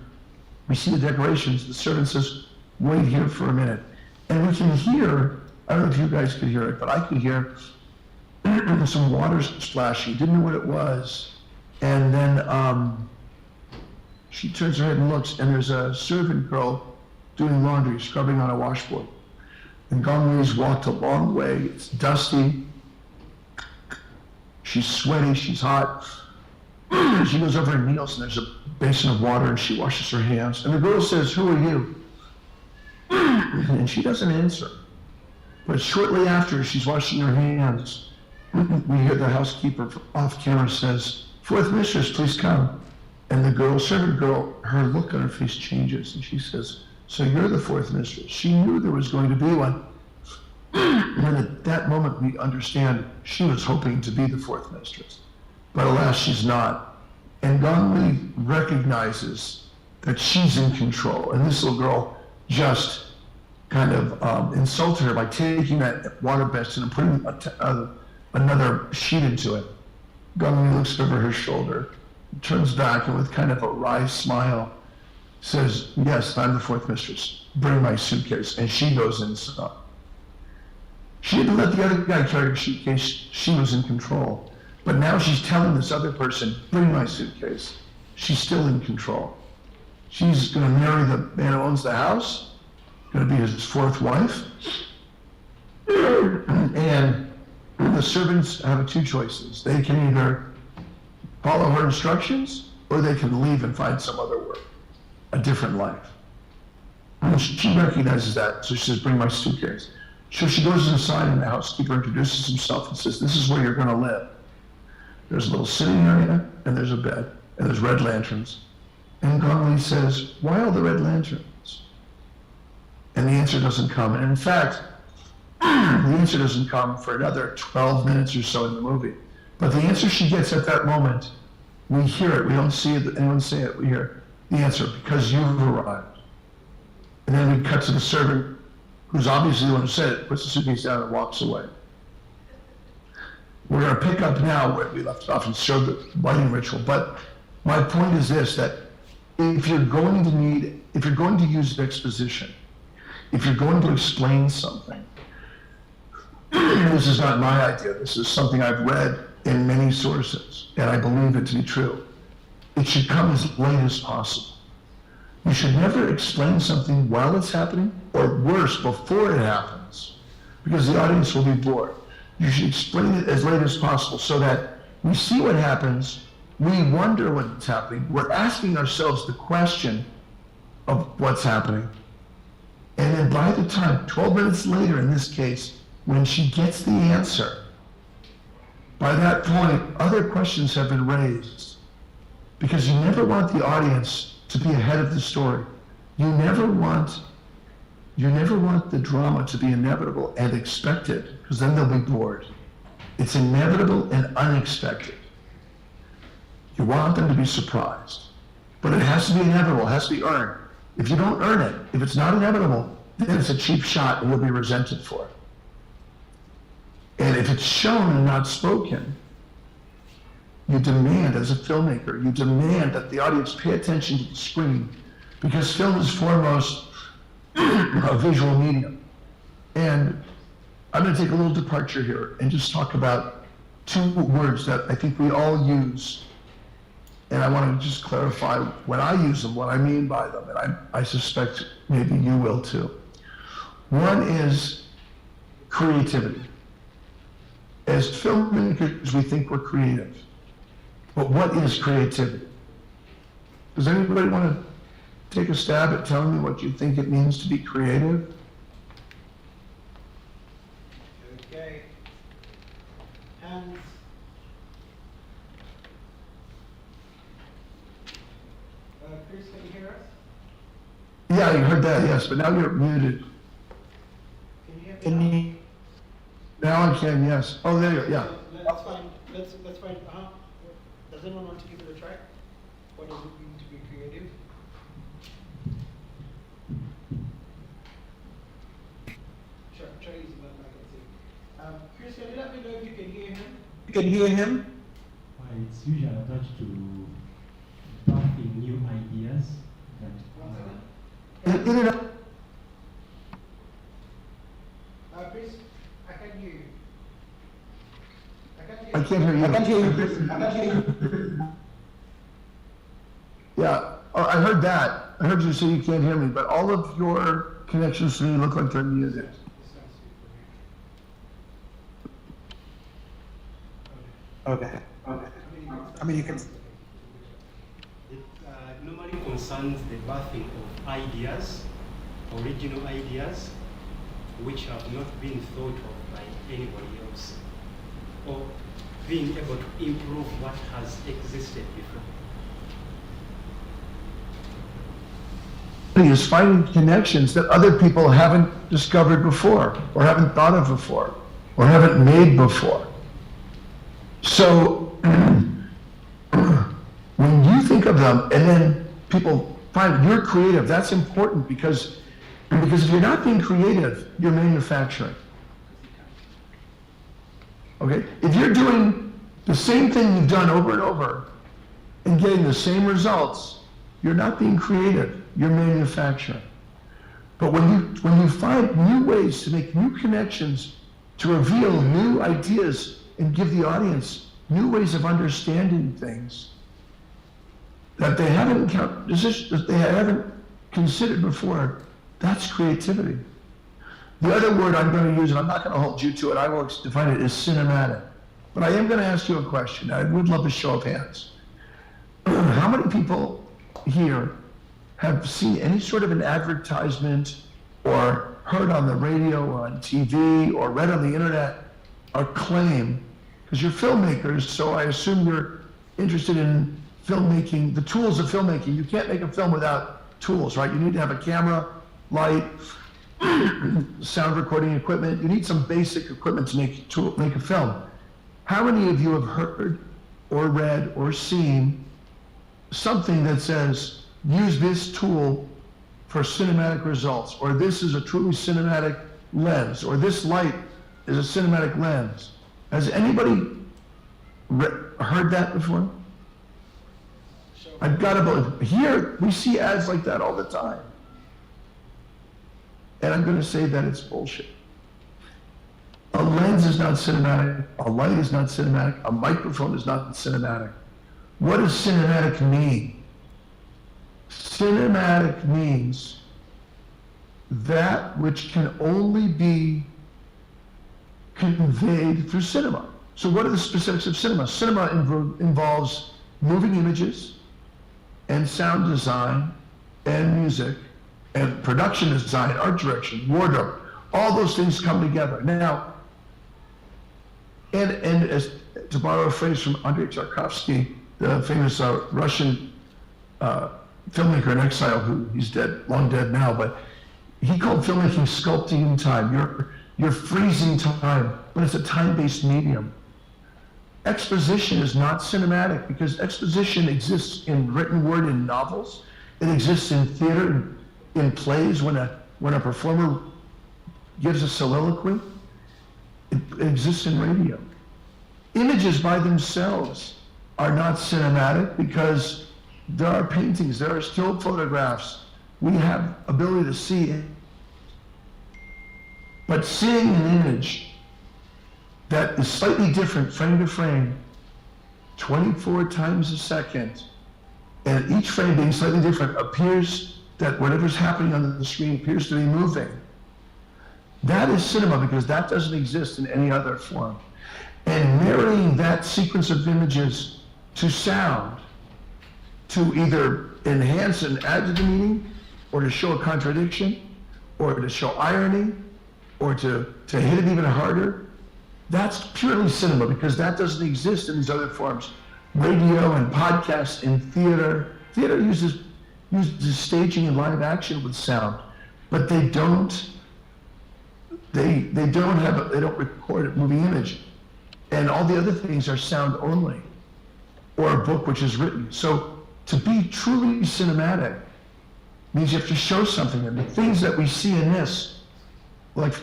Speaker 1: we see the decorations. The servant says, wait here for a minute. And we can hear, I don't know if you guys could hear it, but I could hear some water splashing. Didn't know what it was. And then she turns her head and looks, and there's a servant girl doing laundry, scrubbing on a washboard. And Gong Li's walked a long way. It's dusty. She's sweaty. She's hot. She goes over and kneels, and there's a basin of water, and she washes her hands. And the girl says, who are you? And she doesn't answer. But shortly after she's washing her hands, we hear the housekeeper off camera says, fourth mistress, please come. And the girl, servant girl, her look on her face changes, and she says, so you're the fourth mistress. She knew there was going to be one. And at that moment, we understand she was hoping to be the fourth mistress. But alas, she's not. And Gong Li recognizes that she's in control. And this little girl just kind of insulted her by taking that water basin and putting another sheet into it. Gong Li looks over her shoulder, turns back, and with kind of a wry smile, says, yes, I'm the fourth mistress. Bring my suitcase. And she goes inside. She didn't let the other guy carry the suitcase. She was in control. But now she's telling this other person, bring my suitcase. She's still in control. She's going to marry the man who owns the house, going to be his fourth wife. And the servants have two choices. They can either follow her instructions, or they can leave and find some other work, a different life. And she recognizes that, so she says, bring my suitcase. So she goes inside, and the housekeeper introduces himself and says, this is where you're going to live. There's a little sitting area, and there's a bed, and there's red lanterns. And Gong Li says, why all the red lanterns? And the answer doesn't come. And in fact, the answer doesn't come for another 12 minutes or so in the movie. But the answer she gets at that moment, we hear it. We don't see it, anyone say it. We hear the answer, because you've arrived. And then we cut to the servant, who's obviously the one who said it, puts the suitcase down and walks away. We're going to pick up now where we left off and show the lighting ritual. But my point is this, that if you're going to use exposition, if you're going to explain something, this is not my idea, this is something I've read in many sources, and I believe it to be true. It should come as late as possible. You should never explain something while it's happening, or worse, before it happens, because the audience will be bored. You should explain it as late as possible so that we see what happens, we wonder what's happening, we're asking ourselves the question of what's happening. And then by the time, 12 minutes later in this case, when she gets the answer, by that point, other questions have been raised. Because you never want the audience to be ahead of the story. You never want the drama to be inevitable and expected, because then they'll be bored. It's inevitable and unexpected. You want them to be surprised. But it has to be inevitable, it has to be earned. If you don't earn it, if it's not inevitable, then it's a cheap shot and you'll be resented for it. And if it's shown and not spoken, you demand, as a filmmaker, you demand that the audience pay attention to the screen, because film is foremost a visual medium. And I'm going to take a little departure here and just talk about two words that I think we all use. And I want to just clarify when I use them, what I mean by them, and I suspect maybe you will too. One is creativity. as filmmakers, we think we're creative. But what is creativity? Does anybody want to take a stab at telling me what you think it means to be creative?
Speaker 2: Okay. Hands. Chris, can you hear us?
Speaker 1: Yeah, you heard that, yes, but now you're muted.
Speaker 2: Can you hear me?
Speaker 1: Now I can, yes. Oh, there you are, yeah.
Speaker 2: That's fine. Let's find. Does anyone want to give it a try? What does it mean to be creative? Sure, try using that mic and see. Chris, can you let me know if you can hear him? You can hear him?
Speaker 11: It's usually attached to birthing new ideas that
Speaker 2: Chris, I can hear you.
Speaker 1: I can't hear you.
Speaker 2: I can't hear you, Chris. I can't hear you.
Speaker 1: Yeah, oh, I heard that. I heard you say you can't hear me, but all of your connections to me look like they're muted.
Speaker 2: Okay. I mean, you can.
Speaker 11: it normally concerns the birthing of ideas, original ideas, which have not been thought of by anybody else, or being able to improve what has existed before.
Speaker 1: Is finding connections that other people haven't discovered before, or haven't thought of before, or haven't made before. So when you think of them and then people find you're creative, that's important because if you're not being creative, you're manufacturing. Okay? If you're doing the same thing you've done over and over and getting the same results, you're not being creative, you're manufacturing. But when you find new ways to make new connections, to reveal new ideas and give the audience new ways of understanding things that they haven't considered before, that's creativity. The other word I'm going to use, and I'm not going to hold you to it, I will define it as cinematic. But I am going to ask you a question. I would love a show of hands. How many people here have seen any sort of an advertisement or heard on the radio or on TV or read on the internet a claim? Because you're filmmakers, so I assume you're interested in filmmaking, the tools of filmmaking. You can't make a film without tools, right? You need to have a camera, light, sound recording equipment. You need some basic equipment to make a film. How many of you have heard or read or seen something that says, use this tool for cinematic results, or this is a truly cinematic lens, or this light is a cinematic lens? Has anybody heard that before? I've got to believe. Here, we see ads like that all the time. And I'm going to say that it's bullshit. A lens is not cinematic. A light is not cinematic. A microphone is not cinematic. What does cinematic mean? Cinematic means that which can only be conveyed through cinema. So what are the specifics of cinema? Cinema involves moving images and sound design and music and production design, art direction, wardrobe. All those things come together. Now, and as to borrow a phrase from Andrei Tarkovsky, the famous Russian filmmaker in exile, who he's dead, long dead now, but he called filmmaking sculpting in time. You're freezing time, but it's a time-based medium. Exposition is not cinematic because exposition exists in written word in novels. It exists in theater, in plays when a performer gives a soliloquy. It exists in radio. Images by themselves are not cinematic because there are paintings, there are still photographs. We have ability to see it. But seeing an image that is slightly different frame to frame, 24 times a second, and each frame being slightly different, appears that whatever's happening on the screen appears to be moving. That is cinema because that doesn't exist in any other form. and marrying that sequence of images to sound to either enhance and add to the meaning, or to show a contradiction, or to show irony, or to hit it even harder. That's purely cinema, because that doesn't exist in these other forms. Radio and podcasts and theater. Theater uses staging and live action with sound, but they don't record a moving image. And all the other things are sound only, or a book which is written. So to be truly cinematic means you have to show something. And the things that we see in this, like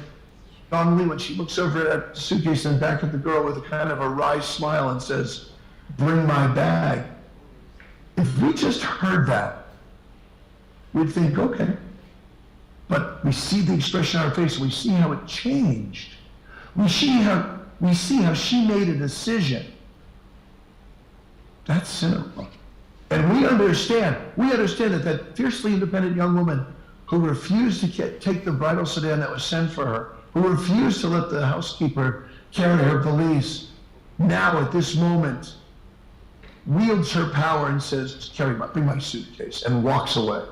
Speaker 1: Dong Lee, when she looks over at the suitcase and back at the girl with a kind of a wry smile and says, "Bring my bag." If we just heard that, we'd think, okay. But we see the expression on her face, and we see how it changed. We see how she made a decision. That's cinema. And we understand that fiercely independent young woman who refused to take the bridal sedan that was sent for her, who refused to let the housekeeper carry her valise, now at this moment wields her power and says, bring my suitcase, and walks away.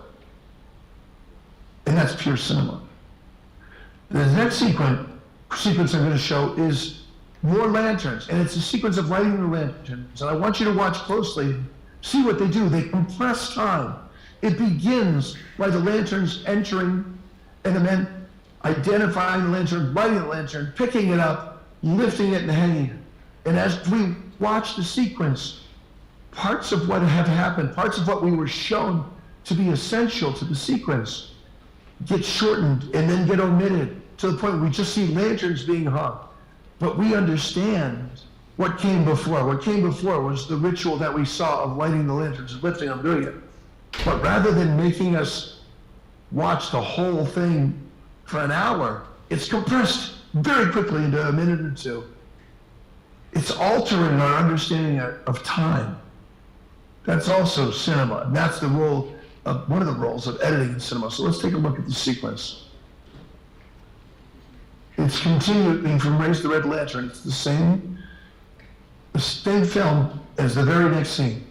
Speaker 1: And that's pure cinema. The next sequence I'm going to show is more lanterns, and it's a sequence of lighting the lanterns. And I want you to watch closely, see what they do. They compress time. It begins by the lanterns entering, and the men identifying the lantern, lighting the lantern, picking it up, lifting it and hanging it. And as we watch the sequence, parts of what have happened, parts of what we were shown to be essential to the sequence, get shortened and then get omitted to the point where we just see lanterns being hung. But we understand what came before. What came before was the ritual that we saw of lighting the lanterns and lifting them, doing it. But rather than making us watch the whole thing for an hour, it's compressed very quickly into a minute or two. It's altering our understanding of time. That's also cinema, and that's the role of one of the roles of editing in cinema. So let's take a look at the sequence. It's continuing from Raise the Red Lantern. It's the same film as the very next scene.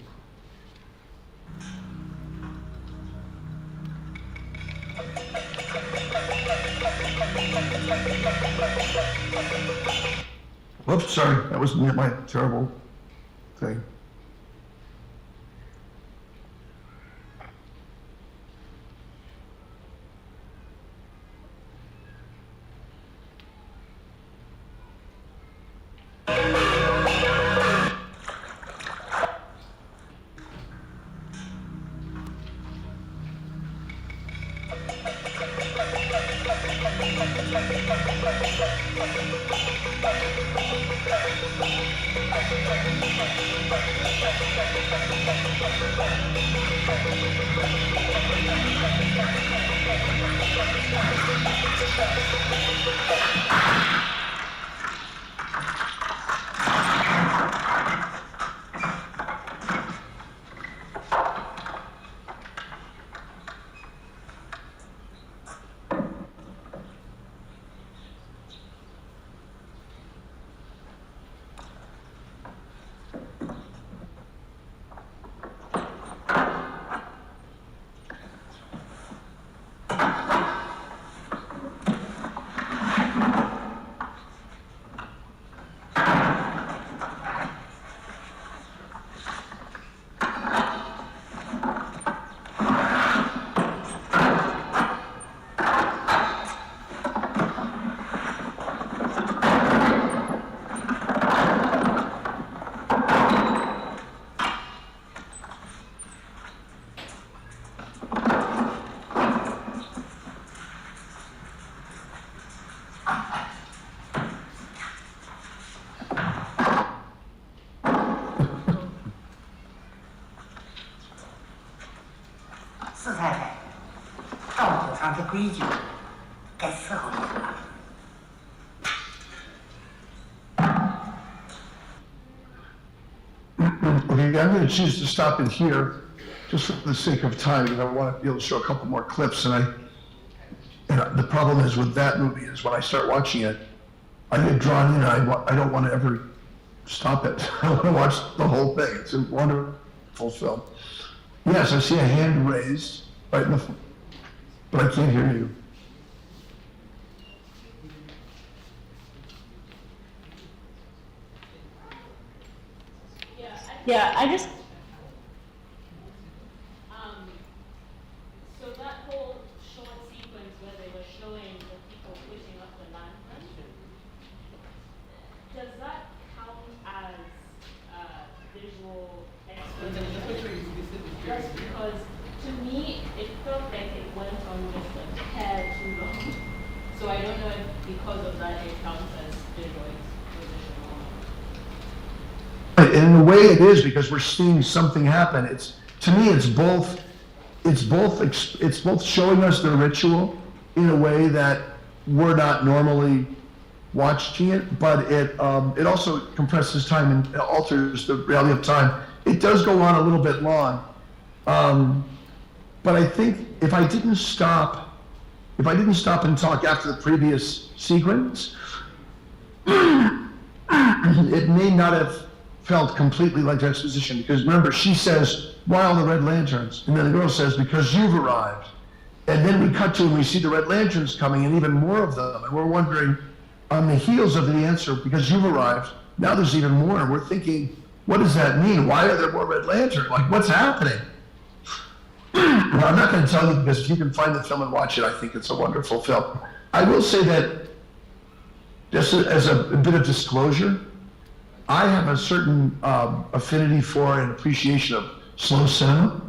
Speaker 1: Whoops, sorry, that was my terrible thing. Okay, I'm going to choose to stop it here, just for the sake of time, because I want to be able to show a couple more clips. And the problem is with that movie is when I start watching it, I get drawn in. I don't want to ever stop it. I want to watch the whole thing. It's a wonderful film. Yes, I see a hand raised right in the, but I can't hear you.
Speaker 6: Yeah, I just,
Speaker 3: So that whole short sequence where they were showing the people putting up the lantern, does that count as visual explanation? Just because to me it felt like it went on just a hair too long. So I don't know if because of that it counts as visual exposition or not.
Speaker 1: In a way it is, because we're seeing something happen. It's, to me, it's both showing us the ritual in a way that we're not normally watching it, but it also compresses time and alters the reality of time. It does go on a little bit long. But I think if I didn't stop and talk after the previous sequence, it may not have felt completely like exposition, because remember, she says, why all the red lanterns? And then the girl says, because you've arrived. And then we cut to and we see the red lanterns coming and even more of them. And we're wondering, on the heels of the answer, because you've arrived, now there's even more. And we're thinking, what does that mean? Why are there more red lanterns? Like, what's happening? Well, I'm not going to tell you, because if you can find the film and watch it, I think it's a wonderful film. I will say that, just as a bit of disclosure, I have a certain affinity for and appreciation of slow cinema.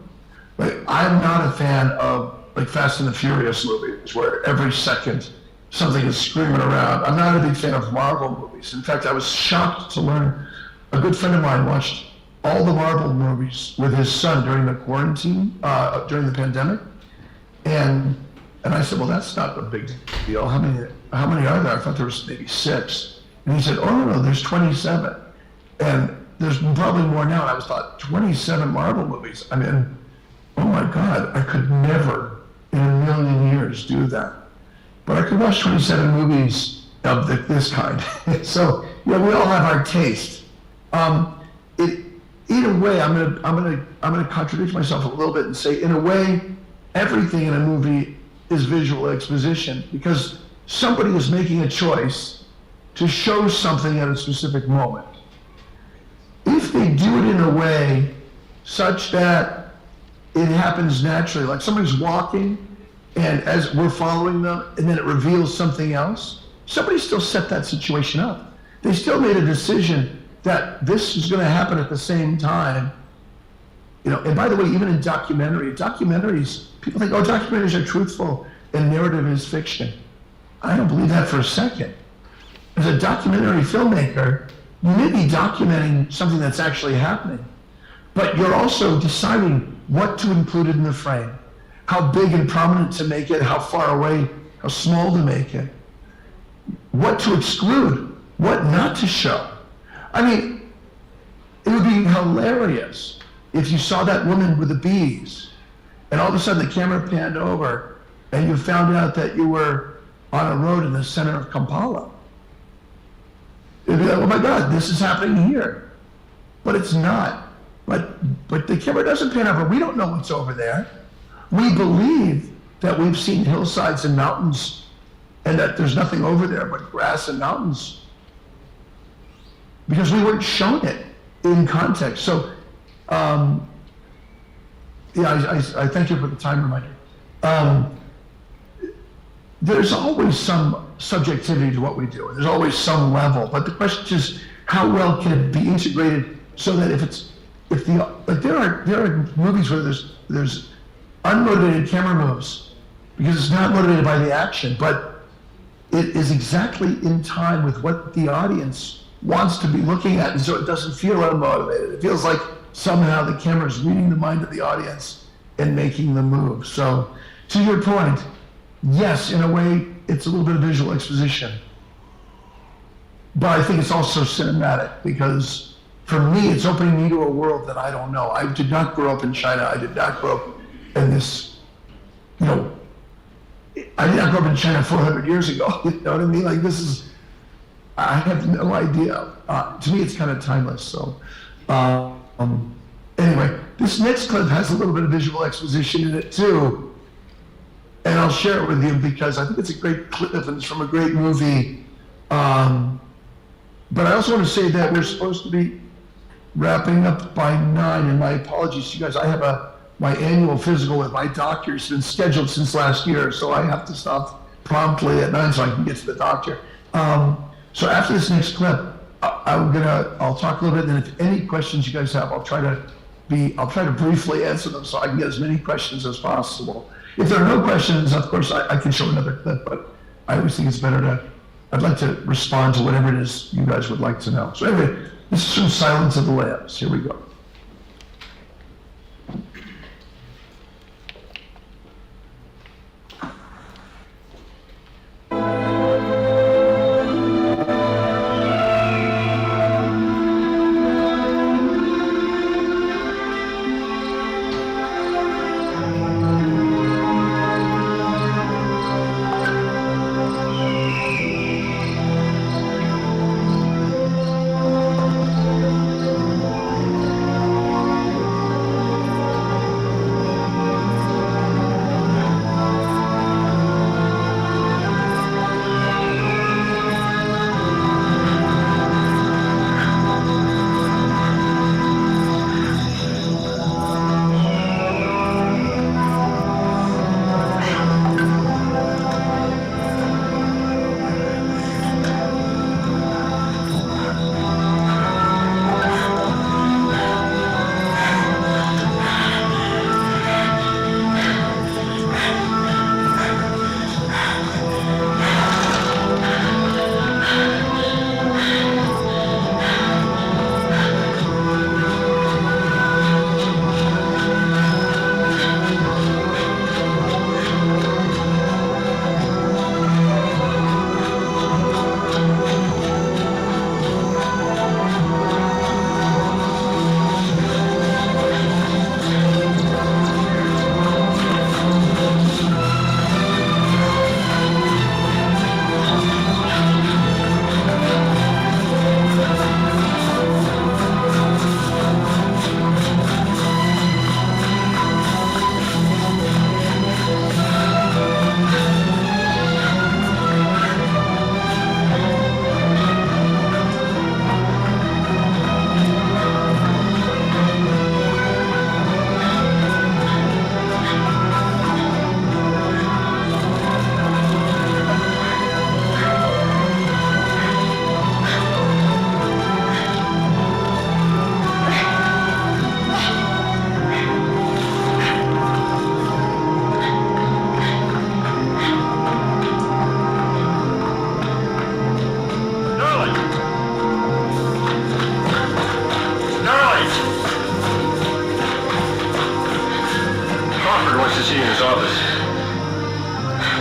Speaker 1: Like, I'm not a fan of like Fast and the Furious movies, where every second something is screaming around. I'm not a big fan of Marvel movies. In fact, I was shocked to learn a good friend of mine watched all the Marvel movies with his son during the quarantine, during the pandemic. And I said, well, that's not a big deal. How many are there? I thought there was maybe 6. And he said, oh, no, there's 27. And there's probably more now. And I was thought, 27 Marvel movies. I mean, oh my God, I could never in a million years do that. But I could watch 27 movies of this kind. So, yeah, we all have our taste. In a way, I'm gonna contradict myself a little bit and say, in a way, everything in a movie is visual exposition, because somebody is making a choice to show something at a specific moment. If they do it in a way such that it happens naturally, like somebody's walking and as we're following them and then it reveals something else, somebody still set that situation up. They still made a decision that this is going to happen at the same time. You know, and by the way, even in documentaries, people think, oh, documentaries are truthful and narrative is fiction. I don't believe that for a second. As a documentary filmmaker, you may be documenting something that's actually happening, but you're also deciding what to include in the frame, how big and prominent to make it, how far away, how small to make it, what to exclude, what not to show. I mean, it would be hilarious if you saw that woman with the bees and all of a sudden the camera panned over and you found out that you were on a road in the center of Kampala. It'd be like, oh my God, this is happening here. But it's not. But the camera doesn't pan over. We don't know what's over there. We believe that we've seen hillsides and mountains and that there's nothing over there but grass and mountains, because we weren't shown it in context. So, yeah, I thank you for the time reminder. There's always some subjectivity to what we do, and there's always some level, but the question is, how well can it be integrated so that there are movies where there's unmotivated camera moves, because it's not motivated by the action, but it is exactly in time with what the audience wants to be looking at, and so it doesn't feel unmotivated. It feels like somehow the camera's reading the mind of the audience and making the move. So, to your point, yes, in a way, it's a little bit of visual exposition. But I think it's also cinematic, because for me, it's opening me to a world that I don't know. I did not grow up in China. I did not grow up in this, I did not grow up in China 400 years ago. You know what I mean? Like, this is I have no idea. To me, it's kind of timeless. So, anyway, this next clip has a little bit of visual exposition in it too, and I'll share it with you because I think it's a great clip and it's from a great movie. But I also want to say that we're supposed to be wrapping up by 9, and my apologies to you guys. I have my annual physical with my doctor. It's been scheduled since last year, so I have to stop promptly at 9 so I can get to the doctor. So after this next clip, I'll talk a little bit, and then if any questions you guys have, I'll try to briefly answer them so I can get as many questions as possible. If there are no questions, of course, I can show another clip, but I always think it's better I'd like to respond to whatever it is you guys would like to know. So anyway, this is from Silence of the Lambs. Here we go.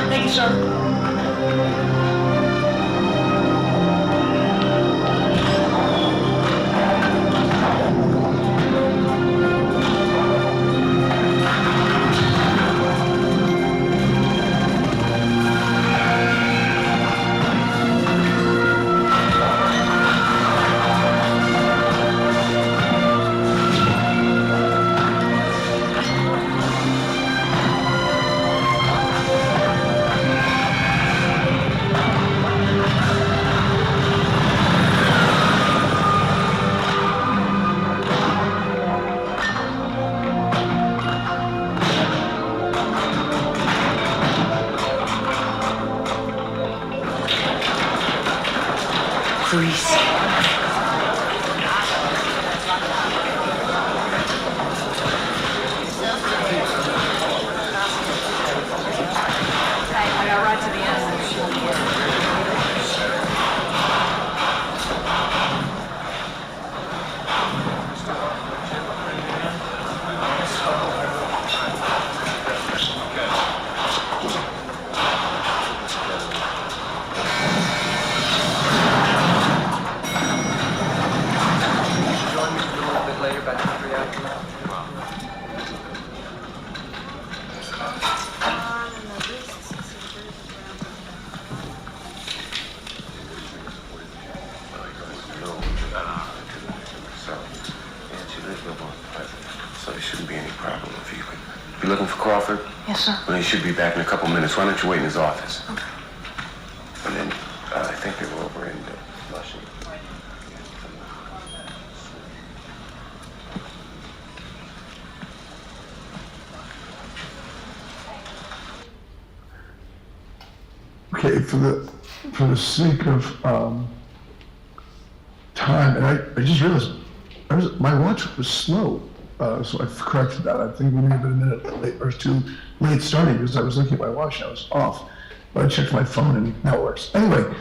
Speaker 6: Thank you, sir.
Speaker 12: shouldn't be any problem if you could. You looking for Crawford?
Speaker 8: Yes, sir.
Speaker 12: Well, he should be back in a couple minutes. Why don't you wait in his office?
Speaker 8: Okay.
Speaker 12: And then I think they were over in Flushing.
Speaker 1: Okay, for the sake of time, and I just realized my watch was slow, so I corrected that. I think we may have been a minute late or two late starting because I was looking at my watch and I was off. But I checked my phone and now it works. Anyway,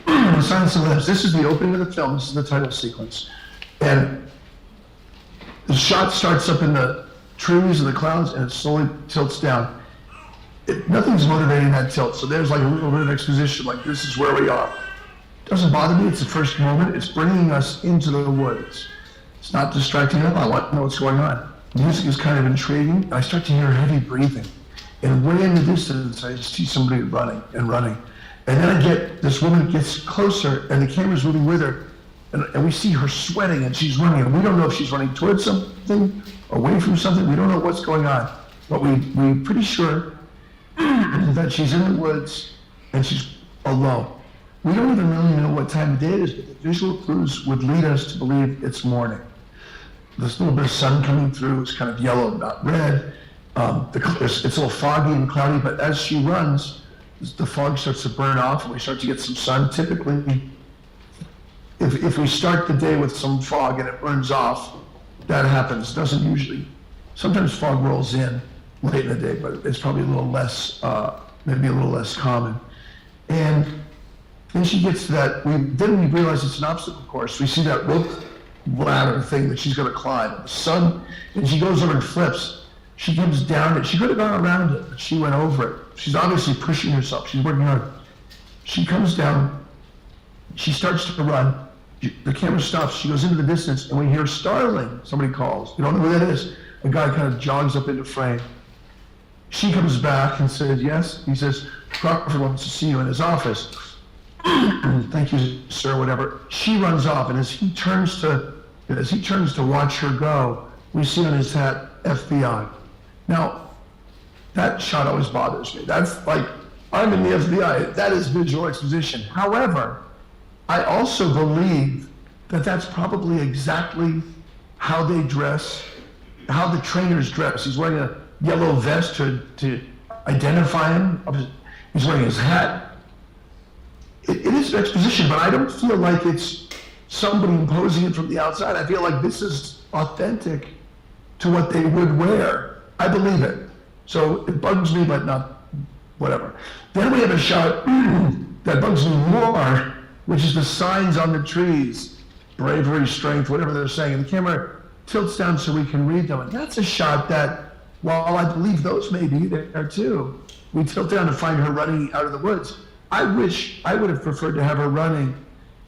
Speaker 1: Silence of the Lambs. This is the opening of the film. This is the title sequence, and the shot starts up in the trees and the clouds, and it slowly tilts down. Nothing's motivating that tilt, so there's like a little bit of exposition, like this is where we are. Doesn't bother me, it's the first moment, it's bringing us into the woods. It's not distracting enough, I want to know what's going on. Music is kind of intriguing, and I start to hear heavy breathing. And way in the distance, I just see somebody running and running. And then I get, this woman gets closer, and the camera's moving with her, and we see her sweating, and she's running, and we don't know if she's running towards something, away from something, we don't know what's going on. But we're pretty sure that she's in the woods and she's alone. We don't even really know what time of day it is, but the visual clues would lead us to believe it's morning. There's a little bit of sun coming through, it's kind of yellow, not red. It's a little foggy and cloudy, but as she runs, the fog starts to burn off and we start to get some sun. Typically, if we start the day with some fog and it burns off, that happens. Doesn't usually. Sometimes fog rolls in late in the day, but it's probably a little less, maybe a little less common. And then she gets to that, then we realize it's an obstacle course. We see that rope ladder thing that she's gonna climb. The sun, and she goes over and flips. She comes down it. She could have gone around it, but she went over it. She's obviously pushing herself. She's working hard. She comes down, she starts to run. The camera stops, she goes into the distance, and we hear starling. Somebody calls. You don't know who that is. A guy kind of jogs up into frame. She comes back and says, yes. He says, Crawford wants to see you in his office. Thank you, sir, whatever. She runs off, and as he turns to watch her go, we see on his hat, FBI. Now, that shot always bothers me. That's like, I'm in the FBI. That is visual exposition. However, I also believe that that's probably exactly how they dress, how the trainers dress. He's wearing a yellow vest to identify him. He's wearing his hat. It is an exposition, but I don't feel like it's somebody imposing it from the outside. I feel like this is authentic to what they would wear. I believe it. So it bugs me, but not whatever. Then we have a shot that bugs me more, which is the signs on the trees. Bravery, strength, whatever they're saying. And the camera tilts down so we can read them. And that's a shot that, while I believe those may be there too, we tilt down to find her running out of the woods. I wish I would have preferred to have her running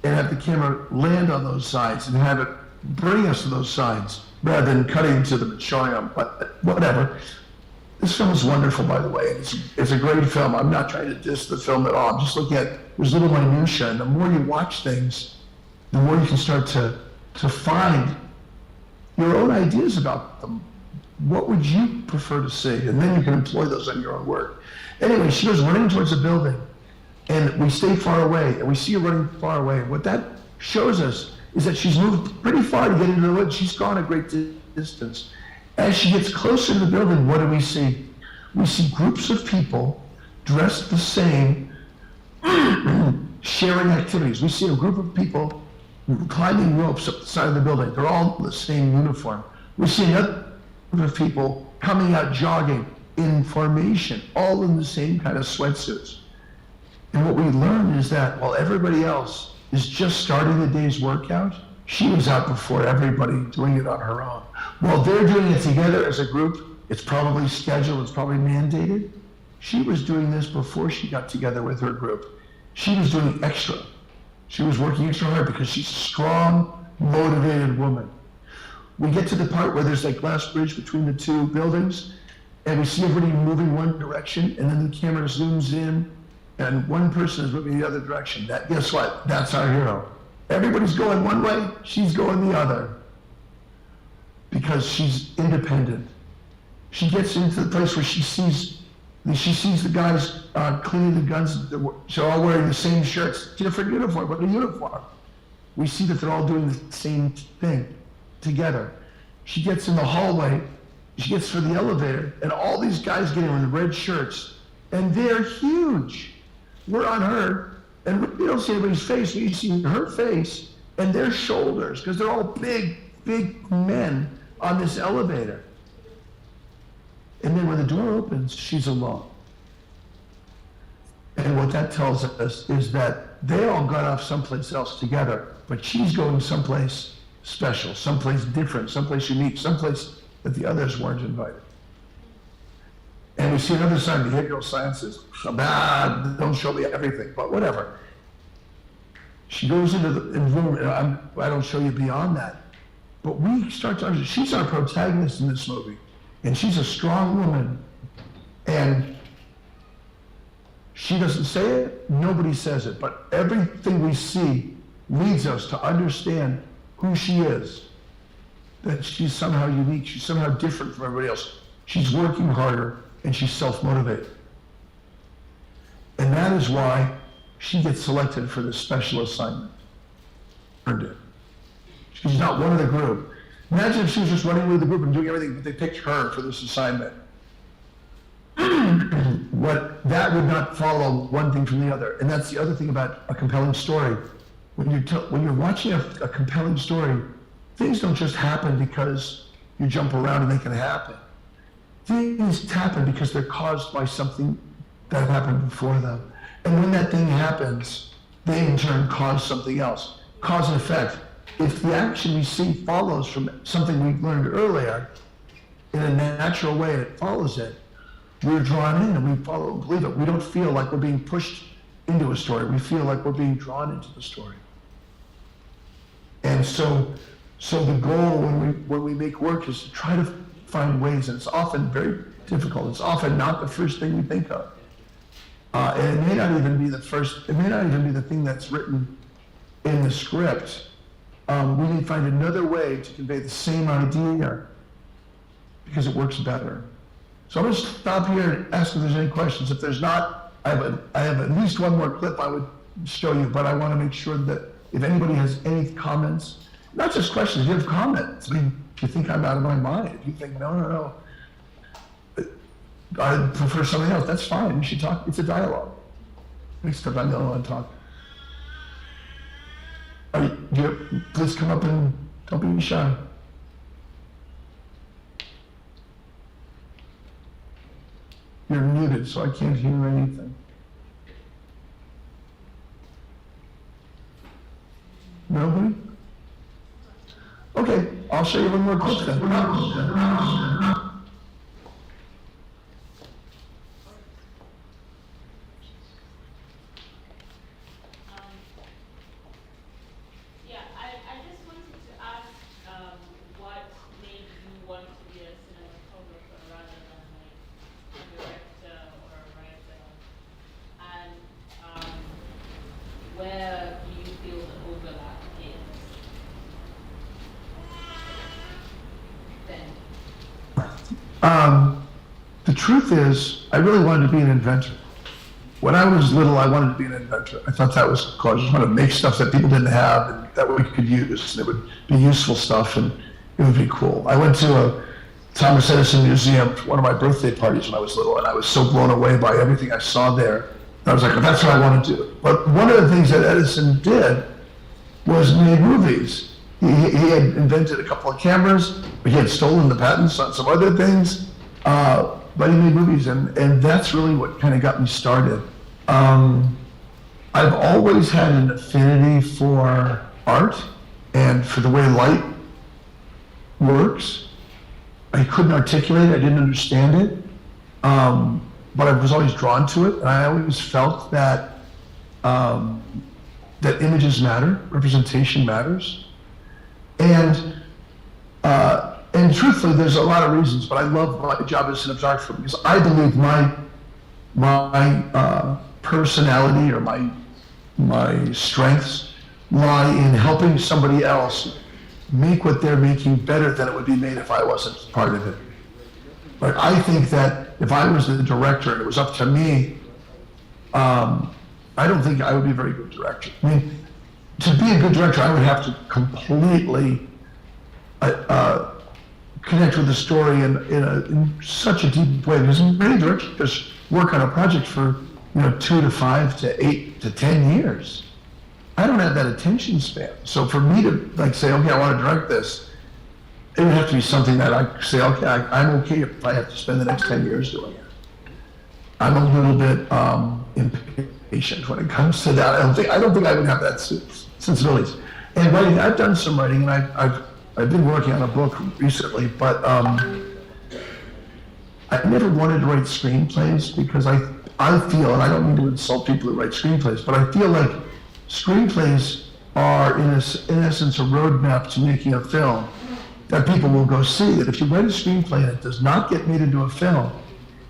Speaker 1: and have the camera land on those signs and have it bring us to those signs rather than cutting to them and showing them, but whatever. This film is wonderful, by the way. It's a great film. I'm not trying to diss the film at all. I'm just looking at, there's little minutiae, and the more you watch things, the more you can start to find your own ideas about them. What would you prefer to see? And then you can employ those on your own work. Anyway, she goes running towards a building, and we stay far away, and we see her running far away. What that shows us is that she's moved pretty far to get into the woods. She's gone a great distance. As she gets closer to the building, what do we see? We see groups of people dressed the same, sharing activities. We see a group of people climbing ropes up the side of the building. They're all in the same uniform. We see another group of people coming out jogging in formation, all in the same kind of sweatsuits. And what we learn is that while everybody else is just starting the day's workout, she was out before everybody doing it on her own. While they're doing it together as a group, it's probably scheduled, it's probably mandated. She was doing this before she got together with her group. She was doing extra. She was working extra hard because she's a strong, motivated woman. We get to the part where there's that glass bridge between the two buildings, and we see everybody moving one direction, and then the camera zooms in, and one person is moving the other direction. Guess what? That's our hero. Everybody's going one way, she's going the other. because she's independent. She gets into the place where she sees the guys cleaning the guns. They're all wearing the same shirts, different uniform, but a uniform. We see that they're all doing the same thing together. She gets in the hallway, she gets to the elevator, and all these guys get in red shirts, and they're huge. We're on her, and we don't see anybody's face. We see her face and their shoulders, because they're all big, big men on this elevator. And then when the door opens, she's alone. And what that tells us is that they all got off someplace else together, but she's going someplace special, someplace different, someplace unique, someplace that the others weren't invited. And we see another side of behavioral sciences. Don't show me everything, but whatever. She goes into the room, and I don't show you beyond that. But we start to understand, she's our protagonist in this movie. And she's a strong woman, and she doesn't say it, nobody says it, but everything we see leads us to understand who she is, that she's somehow unique, she's somehow different from everybody else. She's working harder, and she's self-motivated. And that is why she gets selected for this special assignment. Earned it. She's not one of the group. Imagine if she was just running with the group and doing everything, but they picked her for this assignment. That would not follow one thing from the other. And that's the other thing about a compelling story. When you're watching a compelling story, things don't just happen because you jump around and they can happen. Things happen because they're caused by something that happened before them. And when that thing happens, they in turn cause something else. Cause and effect. If the action we see follows from something we learned earlier, in a natural way, it follows it, we're drawn in and we follow and believe it. We don't feel like we're being pushed into a story. We feel like we're being drawn into the story. And so the goal when we make work is to try to find ways, and it's often very difficult. It's often not the first thing we think of. And it may not even be the thing that's written in the script. We need to find another way to convey the same idea because it works better. So I'm going to stop here and ask if there's any questions. If there's not, I have at least one more clip I would show you, but I want to make sure that if anybody has any comments, not just questions, if you have comments. I mean, if you think I'm out of my mind, if you think, no, I prefer something else, that's fine. We should talk. It's a dialogue. Except I don't want to talk. Please come up and don't be shy. You're muted, so I can't hear anything. Nobody? Okay, I'll show you one more clip then.
Speaker 3: Where do you feel the overlap is? Then.
Speaker 1: The truth is, I really wanted to be an inventor. When I was little, I wanted to be an inventor. I thought that was cool. I just wanted to make stuff that people didn't have and that we could use. And it would be useful stuff and it would be cool. I went to a Thomas Edison Museum for one of my birthday parties when I was little, and I was so blown away by everything I saw there. I was like, well, that's what I want to do. But one of the things that Edison did was made movies. He had invented a couple of cameras, but he had stolen the patents on some other things. But he made movies, and that's really what kind of got me started. I've always had an affinity for art and for the way light works. I couldn't articulate it, I didn't understand it. But I was always drawn to it, and I always felt that that images matter, representation matters, and truthfully, there's a lot of reasons. But I love my job as a cinematographer because I believe my personality or my strengths lie in helping somebody else make what they're making better than it would be made if I wasn't part of it. But I think that if I was the director and it was up to me, I don't think I would be a very good director. I mean, to be a good director, I would have to completely connect with the story in such a deep way. Because many directors work on a project for 2 to 5 to 8 to 10 years. I don't have that attention span. So for me to say, okay, I want to direct this, it would have to be something that I say, okay, I'm okay if I have to spend the next 10 years doing it. I'm a little bit impatient when it comes to that. I don't think I would have that sensibilities. And writing, I've done some writing, and I've been working on a book recently, but I never wanted to write screenplays because I feel, and I don't mean to insult people who write screenplays, but I feel like screenplays are in essence a roadmap to making a film that people will go see. That if you write a screenplay and it does not get made into a film,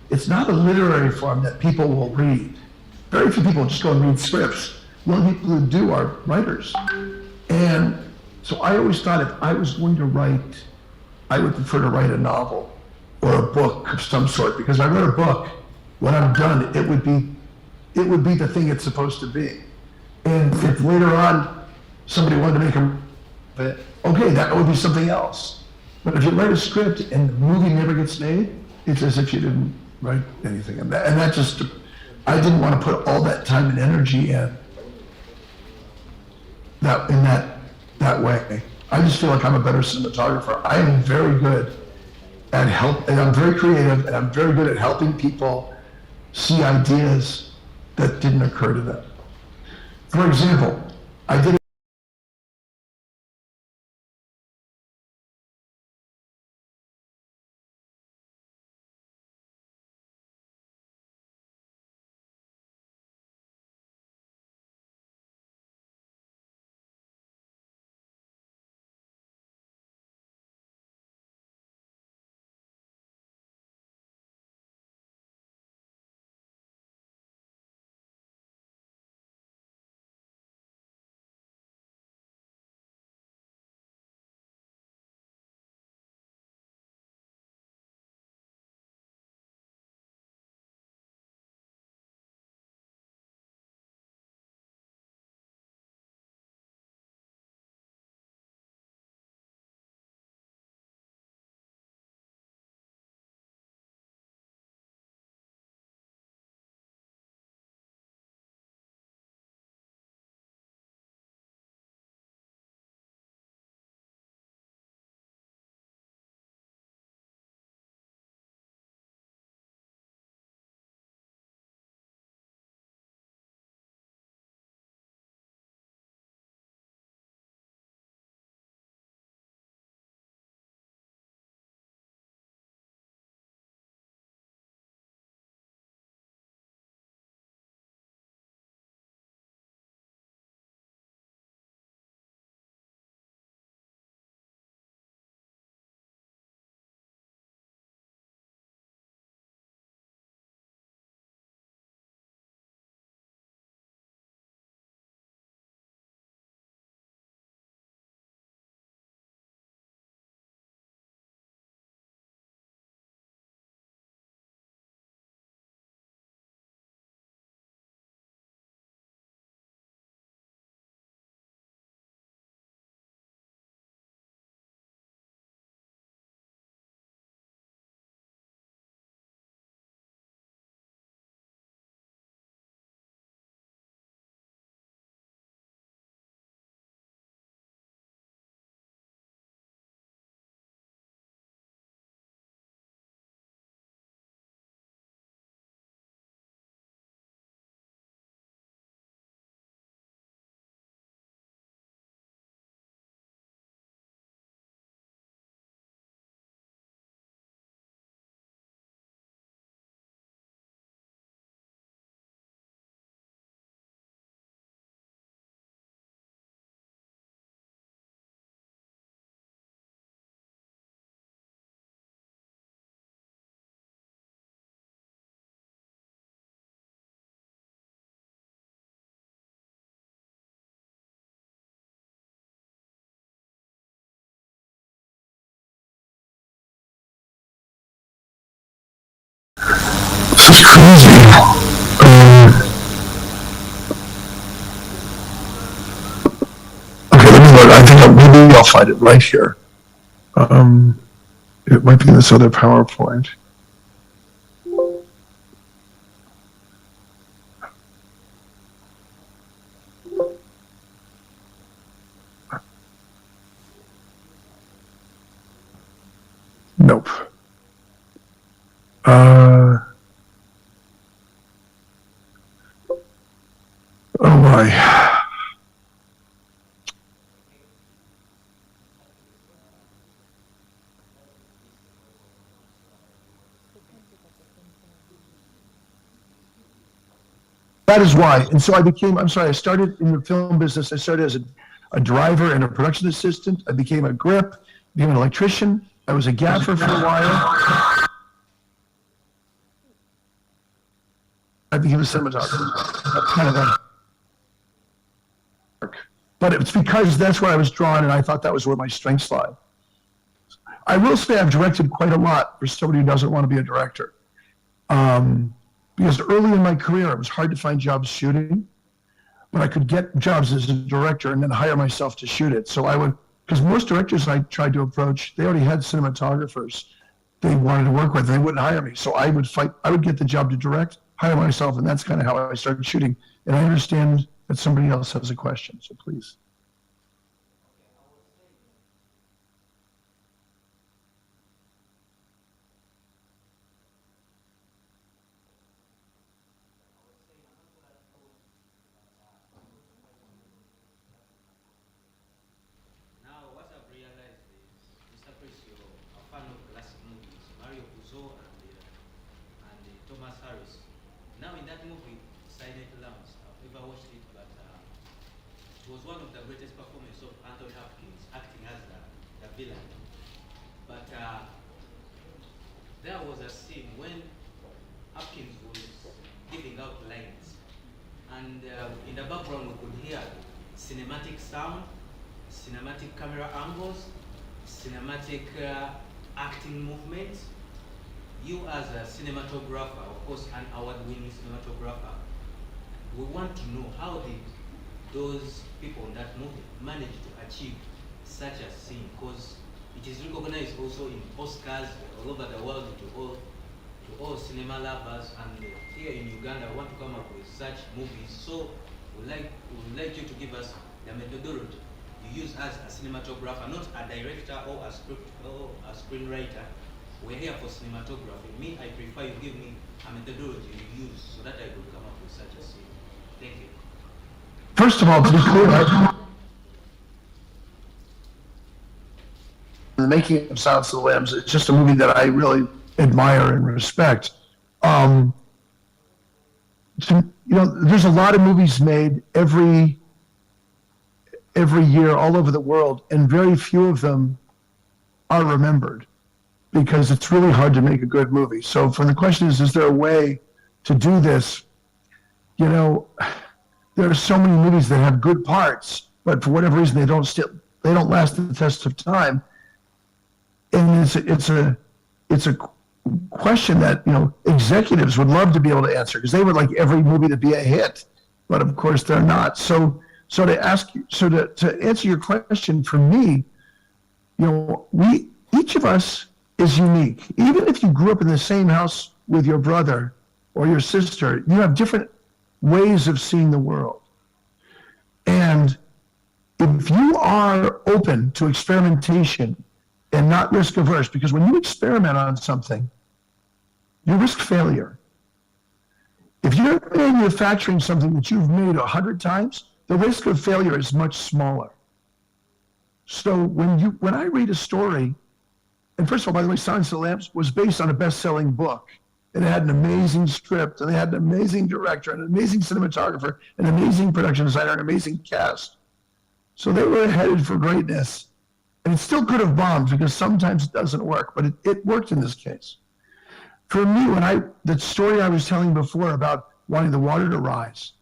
Speaker 1: it's not a literary form that people will read. Very few people just go and read scripts. The only people who do are writers. And so I always thought if I was going to write, I would prefer to write a novel or a book of some sort, because if I wrote a book, when I'm done, it would be the thing it's supposed to be. And if later on somebody wanted to make okay, that would be something else. But if you write a script and the movie never gets made, it's as if you didn't write anything. And that just, I didn't want to put all that time and energy in that way. I just feel like I'm a better cinematographer. I am very good at and I'm very creative, and I'm very good at helping people see ideas that didn't occur to them. For example, I did crazy. Okay, let me look. I think maybe I'll find it right here. It might be in this other PowerPoint. Nope. Oh my. That is why. And so I'm sorry, I started in the film business. I started as a driver and a production assistant. I became a grip, became an electrician. I was a gaffer for a while. I became a cinematographer. That's kind of a but it's because that's where I was drawn, and I thought that was where my strengths lie. I will say I've directed quite a lot for somebody who doesn't want to be a director. Because early in my career, it was hard to find jobs shooting, but I could get jobs as a director and then hire myself to shoot it. So I would, because most directors I tried to approach, they already had cinematographers they wanted to work with, and they wouldn't hire me. So I would get the job to direct, hire myself, and that's kind of how I started shooting. And I understand that somebody else has a question, so please.
Speaker 13: Now in that movie, Silent Lambs, I've never watched it, but it was one of the greatest performances of Anthony Hopkins acting as the villain. But there was a scene when Hopkins was giving out lines, and in the background we could hear cinematic sound, cinematic camera angles, cinematic acting movements. You as a cinematographer, of course an award-winning cinematographer, we want to know how did those people in that movie manage to achieve such a scene, because it is recognized also in Oscars all over the world to all cinema lovers, and here in Uganda I want to come up with such movies. So we'd like you to give us the methodology you use as a cinematographer, not a director or a script or a screenwriter. We're here for cinematography. Me, I prefer you give me a methodology you use so that I could come up with such a scene. Thank you.
Speaker 1: First of all, to be clear, The Making of Silence of the Lambs is just a movie that I really admire and respect. There's a lot of movies made every year all over the world, and very few of them are remembered, because it's really hard to make a good movie. So from the question is there a way to do this? There are so many movies that have good parts, but for whatever reason they don't last the test of time. And it's a question that executives would love to be able to answer, because they would like every movie to be a hit, but of course they're not. So to answer your question, for me, each of us is unique. Even if you grew up in the same house with your brother or your sister, you have different ways of seeing the world. And if you are open to experimentation and not risk averse, because when you experiment on something, you risk failure. If you're manufacturing something that you've made 100 times, the risk of failure is much smaller. So when I read a story, and first of all, by the way, Silence of the Lambs was based on a best-selling book. And it had an amazing script, and they had an amazing director, and an amazing cinematographer, an amazing production designer, an amazing cast. So they were headed for greatness. And it still could have bombed, because sometimes it doesn't work, but it worked in this case. For me, the story I was telling before about wanting the water to rise,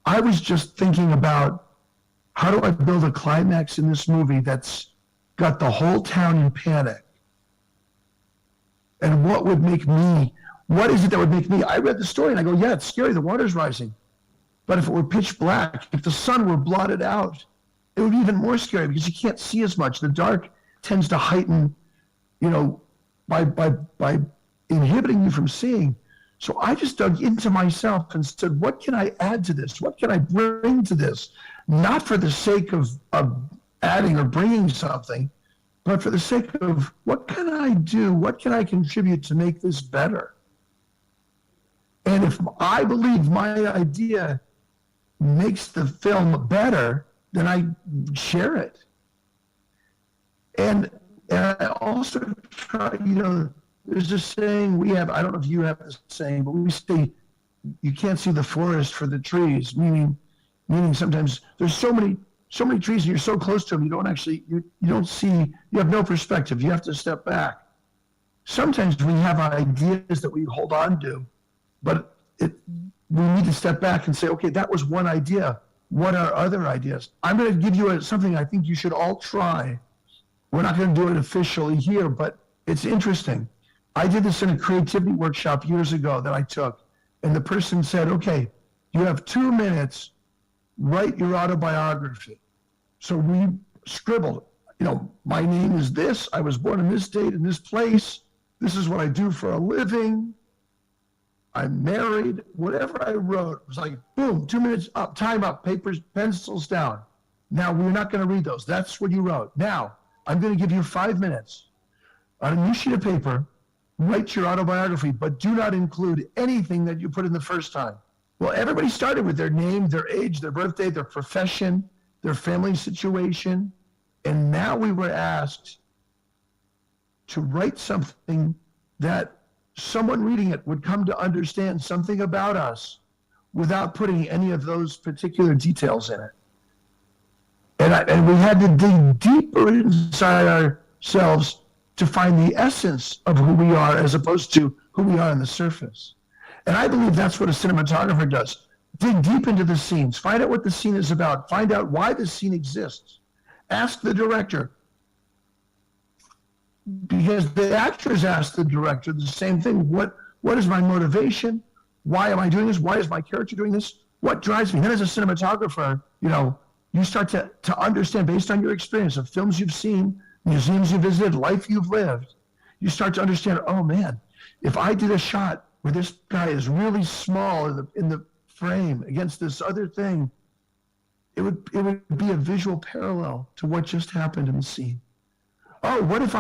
Speaker 1: I was just thinking about, how do I build a climax in this movie that's got the whole town in panic? And what would make me what is it that would make me, I read the story and I go, yeah, it's scary, the water's rising. But if it were pitch black, if the sun were blotted out, it would be even more scary because you can't see as much. The dark tends to heighten, by inhibiting you from seeing. So I just dug into myself and said, what can I add to this? What can I bring to this? Not for the sake of adding or bringing something, but for the sake of what can I do? What can I contribute to make this better? And if I believe my idea makes the film better, then I share it. And I also try, there's this saying we have, I don't know if you have this saying, but we say you can't see the forest for the trees, meaning sometimes there's so many trees and you're so close to them, you don't see, you have no perspective. You have to step back. Sometimes we have ideas that we hold on to, but we need to step back and say, okay, that was one idea. What are other ideas? I'm going to give you something I think you should all try. We're not going to do it officially here, but it's interesting. I did this in a creativity workshop years ago that I took, and the person said, okay, you have 2 minutes, write your autobiography. So we scribbled, my name is this, I was born in this date in this place, this is what I do for a living, I'm married, whatever I wrote, it was like, boom, 2 minutes up, time up, papers, pencils down. Now, we're not going to read those. That's what you wrote. Now, I'm going to give you 5 minutes. On a new sheet of paper, write your autobiography, but do not include anything that you put in the first time. Well, everybody started with their name, their age, their birthday, their profession, their family situation. And now we were asked to write something that someone reading it would come to understand something about us without putting any of those particular details in it. And we had to dig deeper inside ourselves to find the essence of who we are as opposed to who we are on the surface. And I believe that's what a cinematographer does. Dig deep into the scenes, find out what the scene is about, find out why the scene exists. Ask the director, because the actors ask the director the same thing. What is my motivation? Why am I doing this? Why is my character doing this? What drives me? Then as a cinematographer, you start to understand based on your experience of films you've seen, museums you've visited, life you've lived, you start to understand, oh man, if I did a shot where this guy is really small in the frame against this other thing, it would be a visual parallel to what just happened in the scene. Oh, what if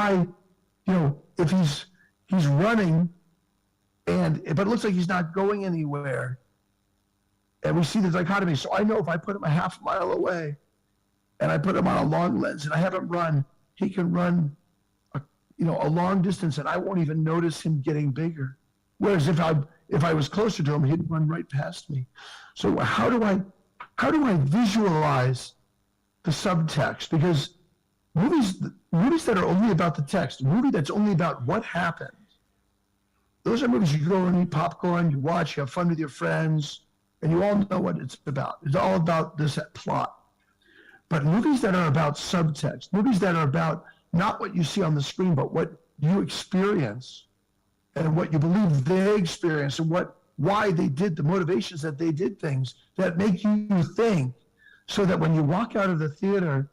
Speaker 1: if he's running but it looks like he's not going anywhere, and we see the dichotomy. So I know if I put him a half mile away and I put him on a long lens and I have him run, he can run a long distance and I won't even notice him getting bigger. Whereas if I was closer to him, he'd run right past me. So how do I visualize the subtext? Because movies that are only about the text, a movie that's only about what happened, those are movies you go and eat popcorn, you watch, you have fun with your friends, and you all know what it's about. It's all about this plot. But movies that are about subtext, movies that are about not what you see on the screen, but what you experience and what you believe they experienced and why they did the motivations that they did things that make you think, so that when you walk out of the theater,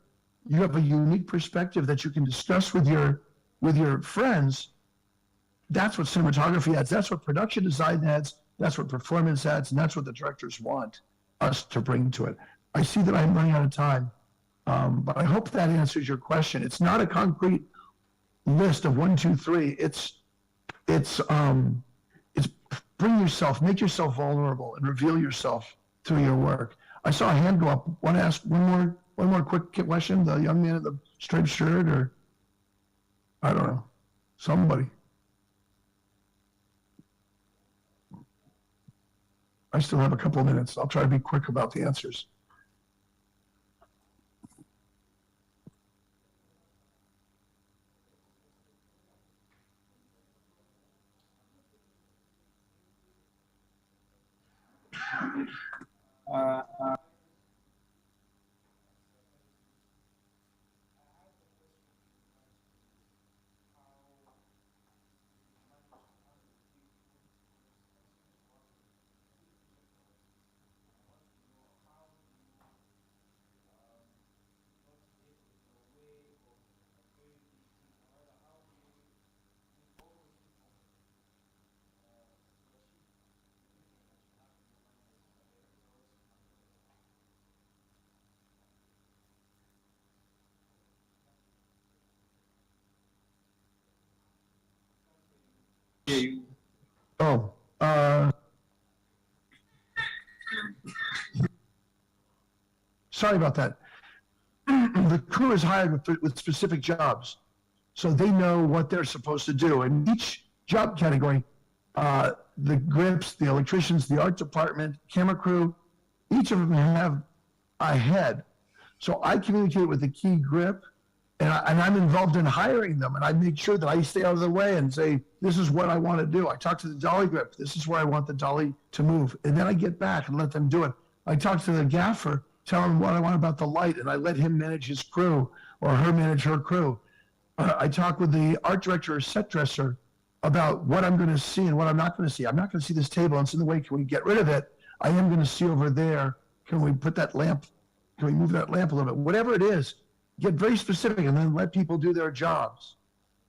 Speaker 1: you have a unique perspective that you can discuss with your friends. That's what cinematography adds. That's what production design adds. That's what performance adds. And that's what the directors want us to bring to it. I see that I'm running out of time, but I hope that answers your question. It's not a concrete list of 1, 2, 3. It's bring yourself, make yourself vulnerable, and reveal yourself through your work. I saw a hand go up. Want to ask one more quick question? The young man in the striped shirt, or I don't know, somebody. I still have a couple of minutes. I'll try to be quick about the answers. Oh, sorry about that. The crew is hired with specific jobs, so they know what they're supposed to do. And each job category, the grips, the electricians, the art department, camera crew, each of them have a head. So I communicate with the key grip, and I'm involved in hiring them, and I make sure that I stay out of the way and say, this is what I want to do. I talk to the dolly grip. This is where I want the dolly to move. And then I get back and let them do it. I talk to the gaffer, tell him what I want about the light, and I let him manage his crew or her manage her crew. I talk with the art director or set dresser about what I'm going to see and what I'm not going to see. I'm not going to see this table, and it's in the way. Can we get rid of it? I am going to see over there. Can we put that lamp? Can we move that lamp a little bit? Whatever it is, get very specific and then let people do their jobs.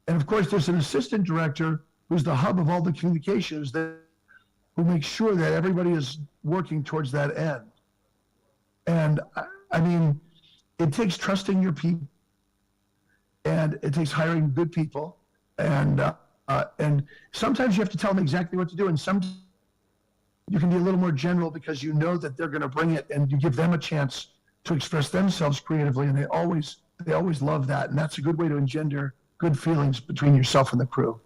Speaker 1: And of course, there's an assistant director who's the hub of all the communications who makes sure that everybody is working towards that end. And I mean, it takes trusting your people, and it takes hiring good people. And sometimes you have to tell them exactly what to do, and sometimes you can be a little more general because you know that they're going to bring it, and you give them a chance to express themselves creatively, and they always love that, and that's a good way to engender good feelings between yourself and the crew.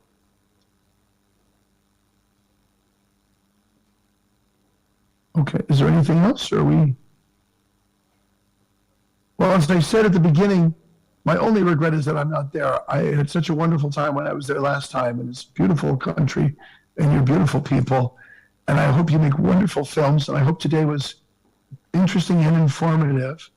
Speaker 1: Okay, is there anything else, or are we? Well, as I said at the beginning, my only regret is that I'm not there. I had such a wonderful time when I was there last time, and it's a beautiful country, and you're beautiful people, and I hope you make wonderful films, and I hope today was interesting and informative.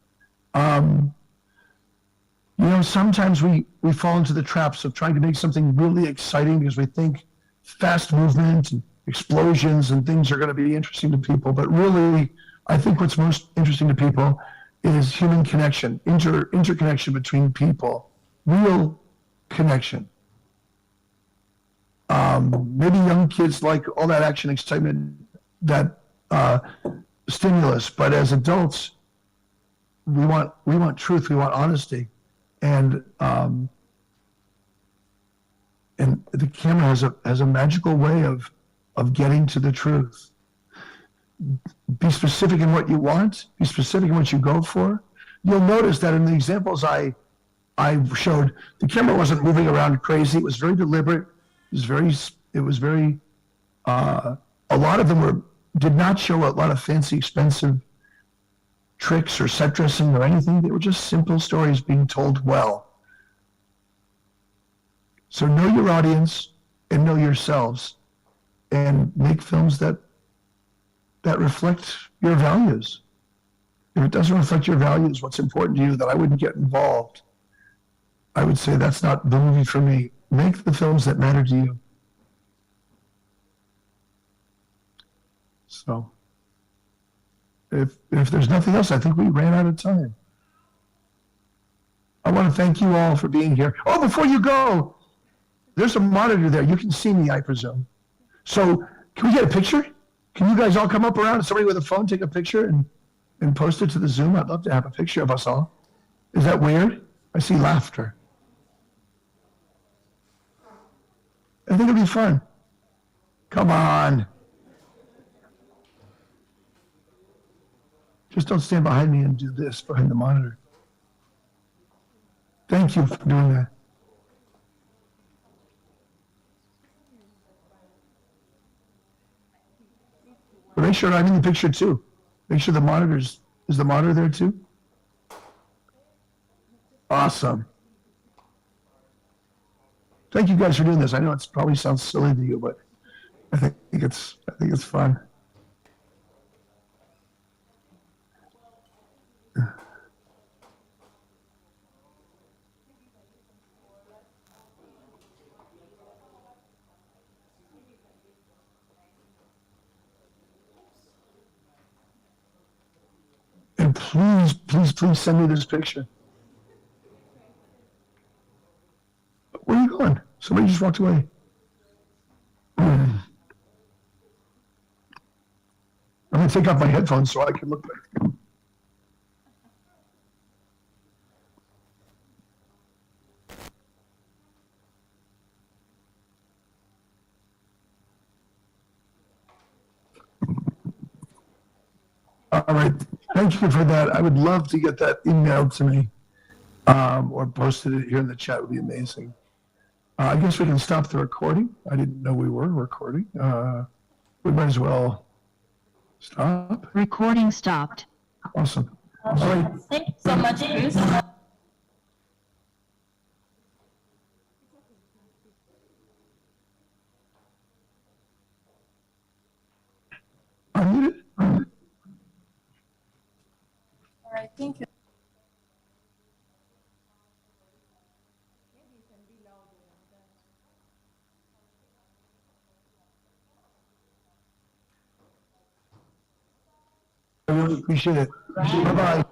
Speaker 1: You know, sometimes we fall into the traps of trying to make something really exciting because we think fast movement and explosions and things are going to be interesting to people. But really, I think what's most interesting to people is human connection, interconnection between people, real connection. Maybe young kids like all that action, excitement, that stimulus, but as adults, we want truth, we want honesty, and the camera has a magical way of getting to the truth. Be specific in what you want. Be specific in what you go for. You'll notice that in the examples I showed, the camera wasn't moving around crazy. It was very deliberate. It was very. A lot of them did not show a lot of fancy, expensive tricks or set dressing or anything. They were just simple stories being told well. So know your audience and know yourselves, and make films that reflect your values. If it doesn't reflect your values, what's important to you, that I wouldn't get involved. I would say that's not the movie for me. Make the films that matter to you. So, if there's nothing else, I think we ran out of time. I want to thank you all for being here. Oh, before you go, there's a monitor there. You can see me, I presume. So, can we get a picture? Can you guys all come up around? Somebody with a phone take a picture and post it to the Zoom? I'd love to have a picture of us all. Is that weird? I see laughter. I think it'll be fun. Come on. Just don't stand behind me and do this behind the monitor. Thank you for doing that. But make sure I'm in the picture too. Make sure is the monitor there too? Awesome. Thank you guys for doing this. I know it probably sounds silly to you, but I think it's fun. And please send me this picture. Where are you going? Somebody just walked away. I'm going to take off my headphones so I can look back. All right. Thank you for that. I would love to get that emailed to me, or posted it here in the chat would be amazing. I guess we can stop the recording. I didn't know we were recording. We might as well stop.
Speaker 5: Recording stopped.
Speaker 1: Awesome. All right.
Speaker 10: Thank you so much, Chris.
Speaker 1: Unmute it.
Speaker 10: All right, thank you.
Speaker 1: I really appreciate it. Bye-bye.